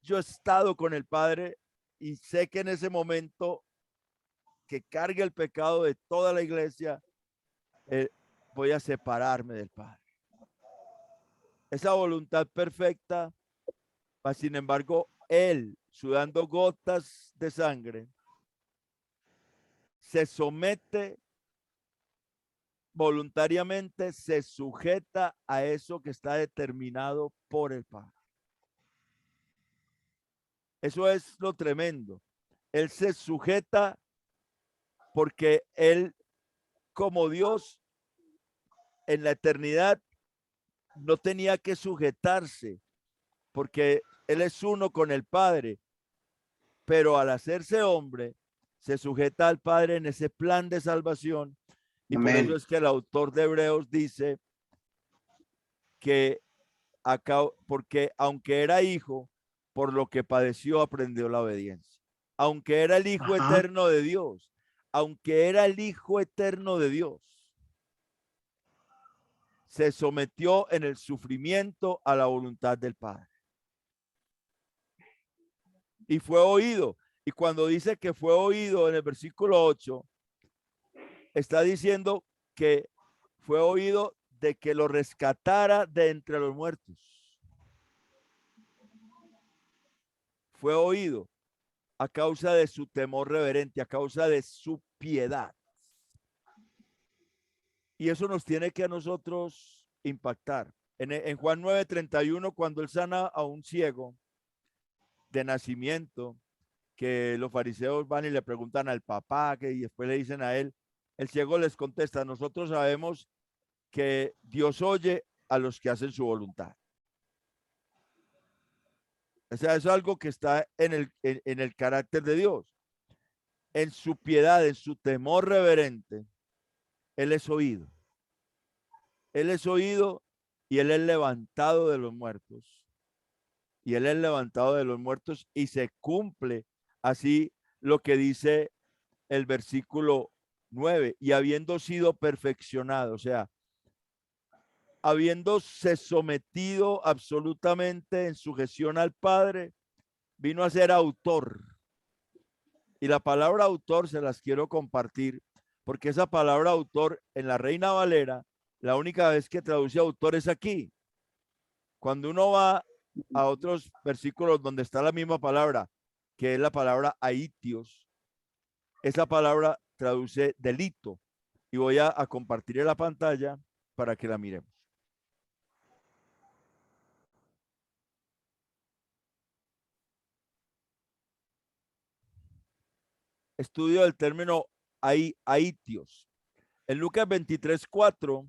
yo he estado con el Padre y sé que en ese momento que cargue el pecado de toda la iglesia, voy a separarme del Padre. Esa voluntad perfecta, sin embargo, Él, sudando gotas de sangre, se somete voluntariamente, se sujeta a eso que está determinado por el Padre. Eso es lo tremendo. Él se sujeta porque Él, como Dios, en la eternidad no tenía que sujetarse porque Él es uno con el Padre, pero al hacerse hombre, se sujeta al Padre en ese plan de salvación. Y amén. Por eso es que el autor de Hebreos dice que porque aunque era hijo, por lo que padeció aprendió la obediencia. Aunque era el hijo eterno de Dios, aunque era el hijo eterno de Dios, se sometió en el sufrimiento a la voluntad del Padre. Y fue oído. Y cuando dice que fue oído en el versículo 8, está diciendo que fue oído de que lo rescatara de entre los muertos. Fue oído a causa de su temor reverente, a causa de su piedad. Y eso nos tiene que a nosotros impactar. En Juan 9:31, cuando él sana a un ciego de nacimiento, que los fariseos van y le preguntan al papá, y después le dicen a él, el ciego les contesta, nosotros sabemos que Dios oye a los que hacen su voluntad. O sea, eso es algo que está en el carácter de Dios. En su piedad, en su temor reverente, Él es oído. Él es oído y Él es levantado de los muertos. Y Él es levantado de los muertos y se cumple así lo que dice el versículo 9. Y habiendo sido perfeccionado, o sea, habiéndose sometido absolutamente en sujeción al Padre, vino a ser autor. Y la palabra autor se las quiero compartir porque esa palabra autor en la Reina Valera, la única vez que traduce autor es aquí. Cuando uno va a otros versículos donde está la misma palabra, que es la palabra aitios, esa palabra traduce delito. Y voy a compartir en la pantalla para que la miremos. Estudio del término aitios. En Lucas 23:4,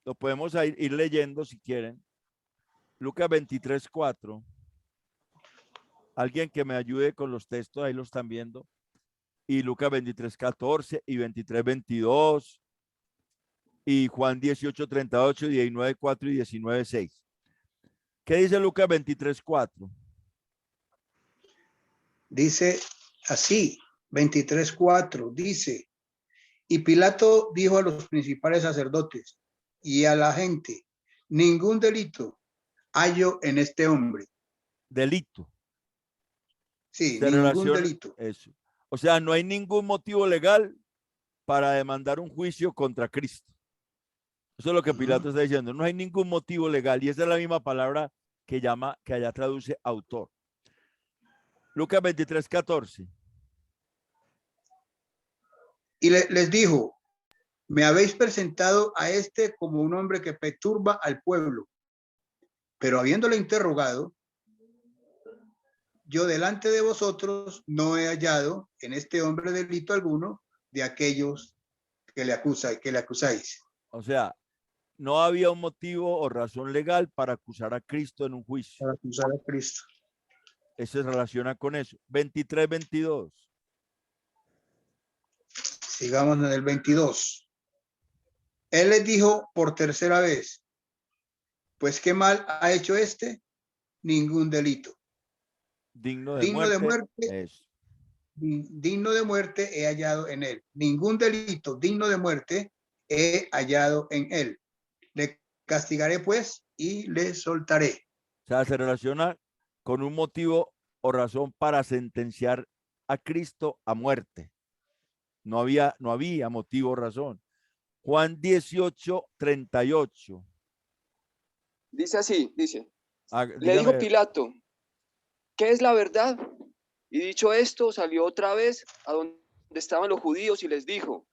lo podemos ir leyendo si quieren. Lucas 23:4. Alguien que me ayude con los textos, ahí lo están viendo. Y Lucas 23:14 y 23:22. Y Juan 18:38, 19:4 y 19:6. ¿Qué dice Lucas 23:4? Dice así, 23:4, dice, y Pilato dijo a los principales sacerdotes y a la gente, ningún delito hallo en este hombre. Delito. Sí, Se ningún relaciona delito. eso. O sea, no hay ningún motivo legal para demandar un juicio contra Cristo. Eso es lo que Pilato está diciendo. No hay ningún motivo legal. Y esa es la misma palabra que allá traduce autor. Lucas 23:14. Y les dijo, me habéis presentado a este como un hombre que perturba al pueblo. Pero habiéndole interrogado, yo delante de vosotros no he hallado en este hombre delito alguno de aquellos que le acusáis. O sea, no había un motivo o razón legal para acusar a Cristo en un juicio. Para acusar a Cristo. Eso se relaciona con eso. 23:22. Sigamos en el 22. Él les dijo por tercera vez, pues qué mal ha hecho este, ningún delito. Digno de Digno de muerte. muerte, Eso. digno de muerte he hallado en él. Ningún delito digno de muerte he hallado en él. Le castigaré pues y le soltaré. O sea, se relaciona con un motivo o razón para sentenciar a Cristo a muerte. No había motivo o razón. Juan 18:38. Dice así, dice, le dijo Dígame. Pilato, ¿qué es la verdad? Y dicho esto, salió otra vez a donde estaban los judíos y les dijo,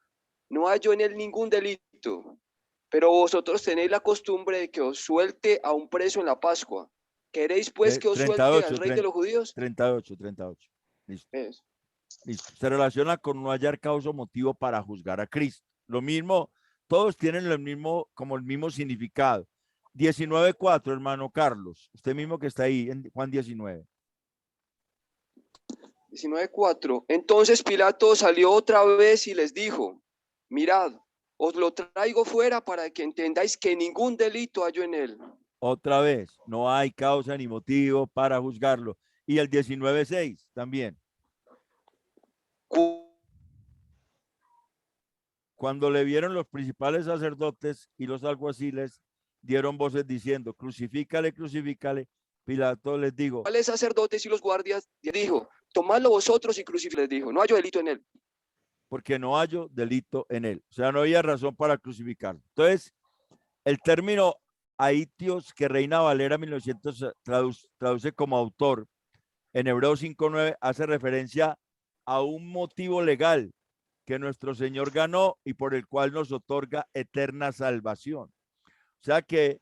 no hallo en él ningún delito, pero vosotros tenéis la costumbre de que os suelte a un preso en la Pascua. ¿Queréis pues que os suelte al rey de los judíos? 38. Listo. Eso. Listo. Se relaciona con no hallar causa o motivo para juzgar a Cristo. Lo mismo, todos tienen lo mismo, como el mismo significado. 19:4, hermano Carlos. Usted mismo que está ahí en Juan 19. 19:4. Entonces Pilato salió otra vez y les dijo, mirad, os lo traigo fuera para que entendáis que ningún delito hallo en él. Otra vez, no hay causa ni motivo para juzgarlo. Y el 19:6 también. Cuando le vieron los principales sacerdotes y los alguaciles, dieron voces diciendo, crucifícale, crucifícale. Pilato les dijo, ¿Cuáles sacerdotes y los guardias? Y dijo, tomadlo vosotros y crucifícale. Les dijo, no hallo delito en él. porque no hallo delito en él. O sea, no había razón para crucificarlo. Entonces, el término aitios que Reina Valera 1900 traduce como autor, en Hebreos 5:9 hace referencia a un motivo legal que nuestro Señor ganó y por el cual nos otorga eterna salvación. O sea que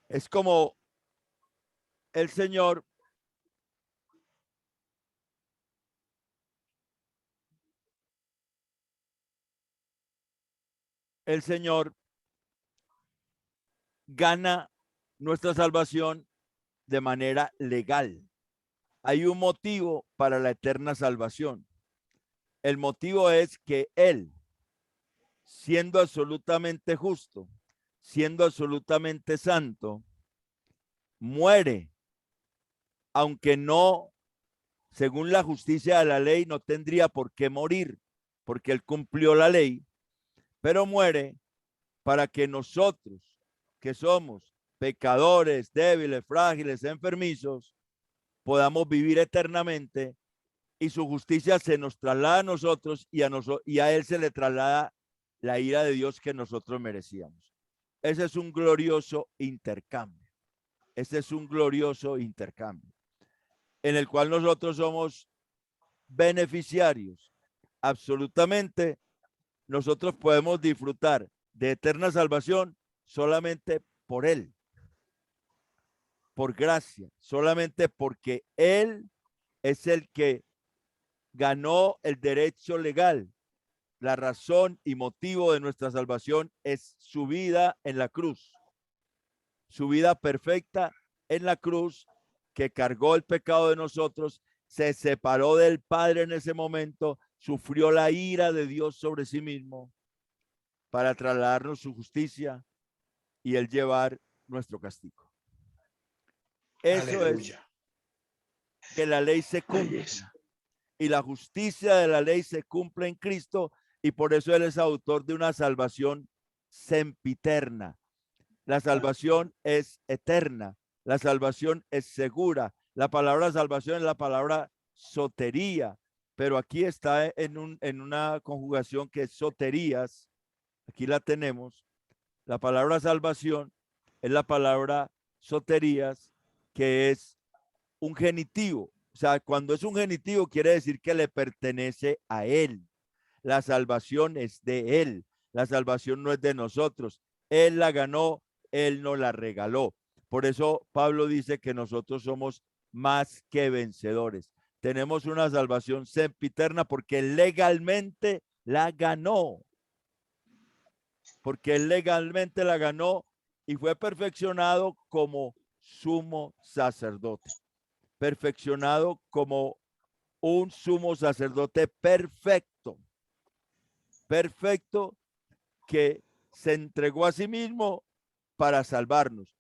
es como el Señor gana nuestra salvación de manera legal. Hay un motivo para la eterna salvación. El motivo es que Él, siendo absolutamente justo, siendo absolutamente santo, muere, aunque no, según la justicia de la ley, no tendría por qué morir, porque Él cumplió la ley, pero muere para que nosotros, que somos pecadores, débiles, frágiles, enfermizos, podamos vivir eternamente, y su justicia se nos traslada a nosotros y a Él se le traslada la ira de Dios que nosotros merecíamos. Ese es un glorioso intercambio. Ese es un glorioso intercambio en el cual nosotros somos beneficiarios. Absolutamente, nosotros podemos disfrutar de eterna salvación solamente por Él, por gracia, solamente porque Él es el que ganó el derecho legal. La razón y motivo de nuestra salvación es su vida en la cruz, su vida perfecta en la cruz, que cargó el pecado de nosotros, se separó del Padre en ese momento, sufrió la ira de Dios sobre sí mismo para trasladarnos su justicia y Él llevar nuestro castigo. Eso Aleluya. es que la ley se cumple y la justicia de la ley se cumple en Cristo, y por eso Él es autor de una salvación sempiterna. La salvación es eterna, la salvación es segura. La palabra salvación es la palabra sotería, pero aquí está en una conjugación que es soterías. Aquí la tenemos. La palabra salvación es la palabra soterías, que es un genitivo. O sea, cuando es un genitivo quiere decir que le pertenece a Él. La salvación es de Él. La salvación no es de nosotros. Él la ganó, Él nos la regaló. Por eso Pablo dice que nosotros somos más que vencedores. Tenemos una salvación sempiterna porque legalmente la ganó. Porque Él legalmente la ganó y fue perfeccionado como sumo sacerdote. Perfeccionado como un sumo sacerdote perfecto. Perfecto, que se entregó a sí mismo para salvarnos.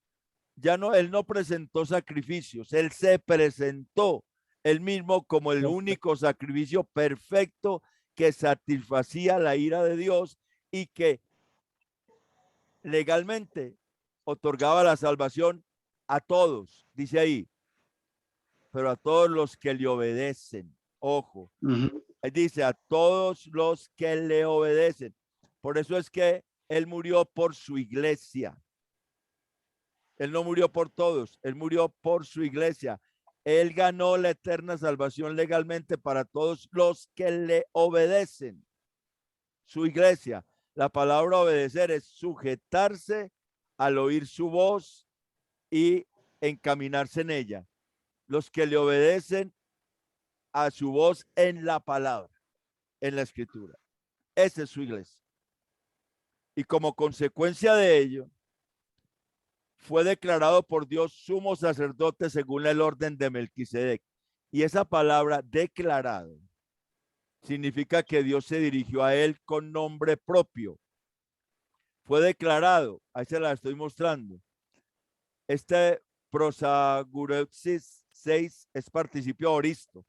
Ya no, Él no presentó sacrificios, Él se presentó Él mismo como el único sacrificio perfecto que satisfacía la ira de Dios y que legalmente otorgaba la salvación a todos, dice ahí, pero a todos los que le obedecen. Ojo, dice a todos los que le obedecen. Por eso es que Él murió por su iglesia. Él no murió por todos, Él murió por su iglesia. Él ganó la eterna salvación legalmente para todos los que le obedecen. Su iglesia. La palabra obedecer es sujetarse al oír su voz y encaminarse en ella. Los que le obedecen a su voz en la palabra, en la escritura. Esa es su iglesia. Y como consecuencia de ello, fue declarado por Dios sumo sacerdote según el orden de Melquisedec. Y esa palabra declarado significa que Dios se dirigió a él con nombre propio. Fue declarado, ahí se la estoy mostrando. Este prosagureusis 6 es participio aoristo,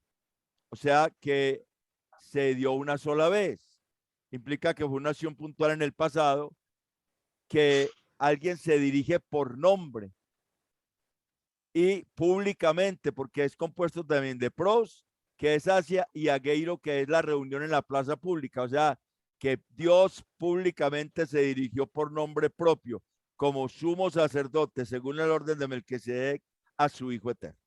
o sea que se dio una sola vez. Implica que fue una acción puntual en el pasado, que alguien se dirige por nombre y públicamente, porque es compuesto también de pros, que es hacia, y ageiro, que es la reunión en la plaza pública. O sea, que Dios públicamente se dirigió por nombre propio, como sumo sacerdote, según el orden de Melquisedec, a su Hijo eterno,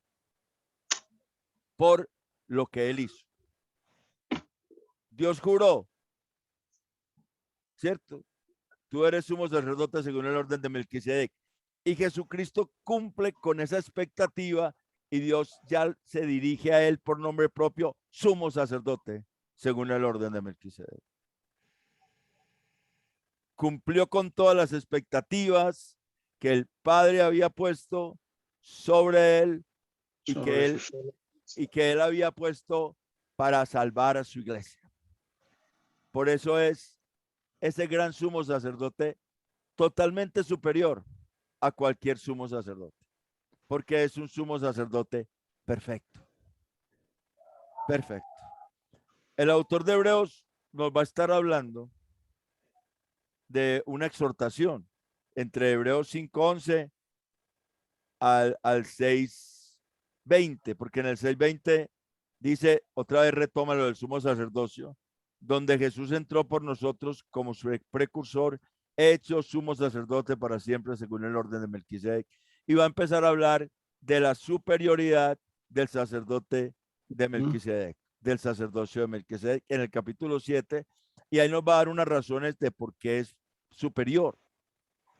por lo que Él hizo. Dios juró, ¿cierto? Tú eres sumo sacerdote según el orden de Melquisedec. Y Jesucristo cumple con esa expectativa y Dios ya se dirige a él por nombre propio, sumo sacerdote, según el orden de Melquisedec. Cumplió con todas las expectativas que el Padre había puesto sobre él y Sobre que él, su solo. y que él había puesto para salvar a su iglesia. Por eso es ese gran sumo sacerdote totalmente superior a cualquier sumo sacerdote, porque es un sumo sacerdote perfecto. Perfecto. El autor de Hebreos nos va a estar hablando de una exhortación entre Hebreos 5:11 al 6:20, porque en el 6:20 dice, otra vez retoma lo del sumo sacerdocio, donde Jesús entró por nosotros como su precursor, hecho sumo sacerdote para siempre según el orden de Melquisedec, y va a empezar a hablar de la superioridad del sacerdote de Melquisedec, del sacerdocio de Melquisedec, en el capítulo 7, y ahí nos va a dar unas razones de por qué es superior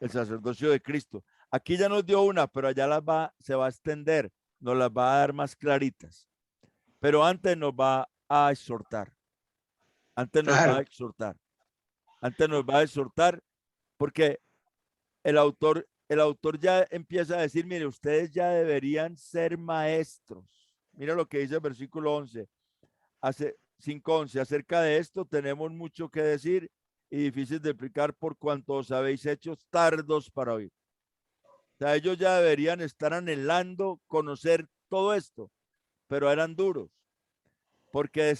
el sacerdocio de Cristo. Aquí ya nos dio una, pero allá se va a extender, nos las va a dar más claritas. Pero antes nos va a exhortar. Antes nos va a exhortar. Antes nos va a exhortar porque el autor ya empieza a decir, mire, ustedes ya deberían ser maestros. Mira lo que dice el versículo 11. 5:11. Acerca de esto tenemos mucho que decir y difícil de explicar por cuanto os habéis hecho tardos para oír. O sea, ellos ya deberían estar anhelando conocer todo esto, pero eran duros, porque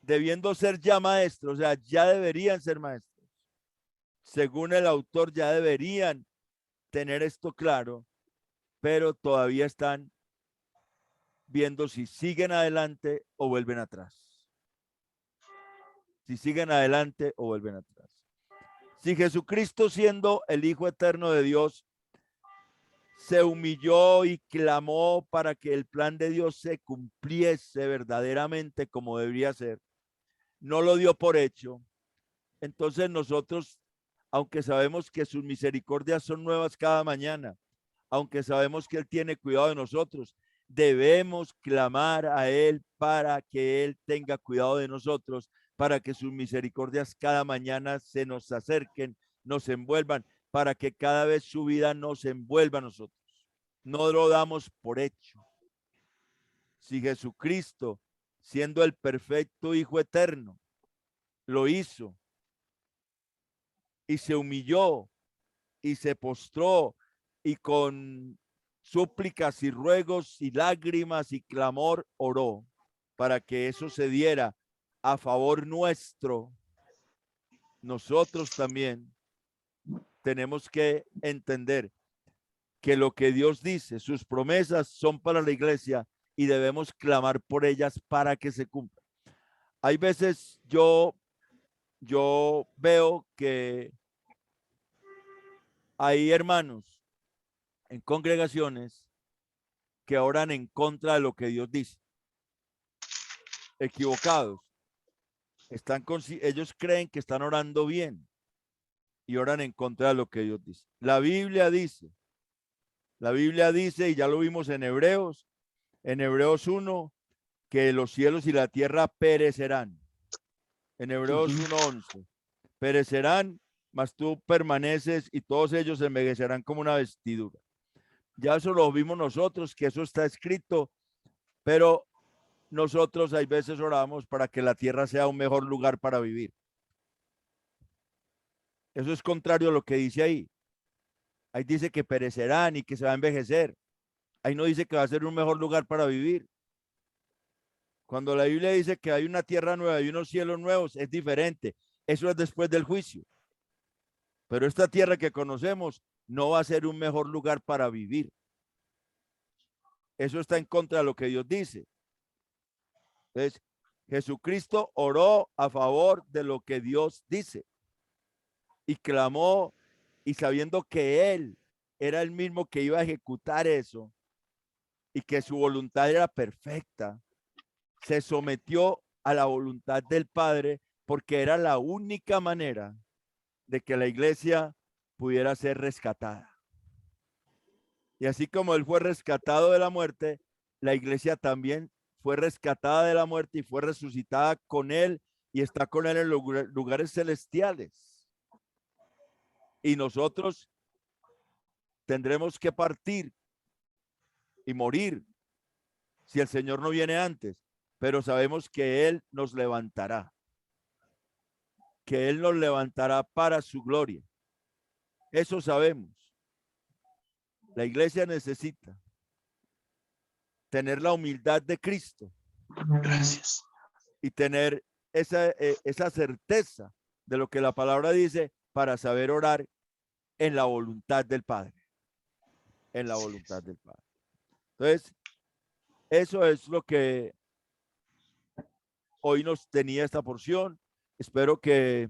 debiendo ser ya maestros, o sea, ya deberían ser maestros. Según el autor, ya deberían tener esto claro, pero todavía están viendo si siguen adelante o vuelven atrás. Si siguen adelante o vuelven atrás. Si Jesucristo, siendo el Hijo eterno de Dios, se humilló y clamó para que el plan de Dios se cumpliese verdaderamente como debería ser, no lo dio por hecho. Entonces nosotros, aunque sabemos que sus misericordias son nuevas cada mañana, aunque sabemos que Él tiene cuidado de nosotros, debemos clamar a Él para que Él tenga cuidado de nosotros, para que sus misericordias cada mañana se nos acerquen, nos envuelvan, para que cada vez su vida nos envuelva a nosotros. No lo damos por hecho. Si Jesucristo, siendo el perfecto Hijo eterno, lo hizo y se humilló y se postró y con súplicas y ruegos y lágrimas y clamor oró para que eso se diera a favor nuestro, nosotros también tenemos que entender que lo que Dios dice, sus promesas son para la iglesia y debemos clamar por ellas para que se cumplan. Hay veces yo veo que hay hermanos en congregaciones que oran en contra de lo que Dios dice. Equivocados. Ellos creen que están orando bien y oran en contra de lo que Dios dice. La Biblia dice, y ya lo vimos en Hebreos 1, que los cielos y la tierra perecerán. En Hebreos 1:11, perecerán, mas tú permaneces y todos ellos envejecerán como una vestidura. Ya eso lo vimos nosotros, que eso está escrito, pero nosotros hay veces oramos para que la tierra sea un mejor lugar para vivir. Eso es contrario a lo que dice ahí. Ahí dice que perecerán y que se va a envejecer. Ahí no dice que va a ser un mejor lugar para vivir. Cuando la Biblia dice que hay una tierra nueva y unos cielos nuevos, es diferente. Eso es después del juicio. Pero esta tierra que conocemos no va a ser un mejor lugar para vivir. Eso está en contra de lo que Dios dice. Entonces, Jesucristo oró a favor de lo que Dios dice y clamó, y sabiendo que Él era el mismo que iba a ejecutar eso y que su voluntad era perfecta, se sometió a la voluntad del Padre porque era la única manera de que la iglesia pudiera ser rescatada. Y así como Él fue rescatado de la muerte, la iglesia también fue rescatada de la muerte y fue resucitada con Él y está con Él en los lugares celestiales. Y nosotros tendremos que partir y morir si el Señor no viene antes, pero sabemos que Él nos levantará, que Él nos levantará para su gloria. Eso sabemos. La iglesia necesita tener la humildad de Cristo. Gracias. Y tener esa certeza de lo que la palabra dice para saber orar en la voluntad del Padre. En la voluntad del Padre. Entonces, eso es lo que hoy nos tenía esta porción. Espero que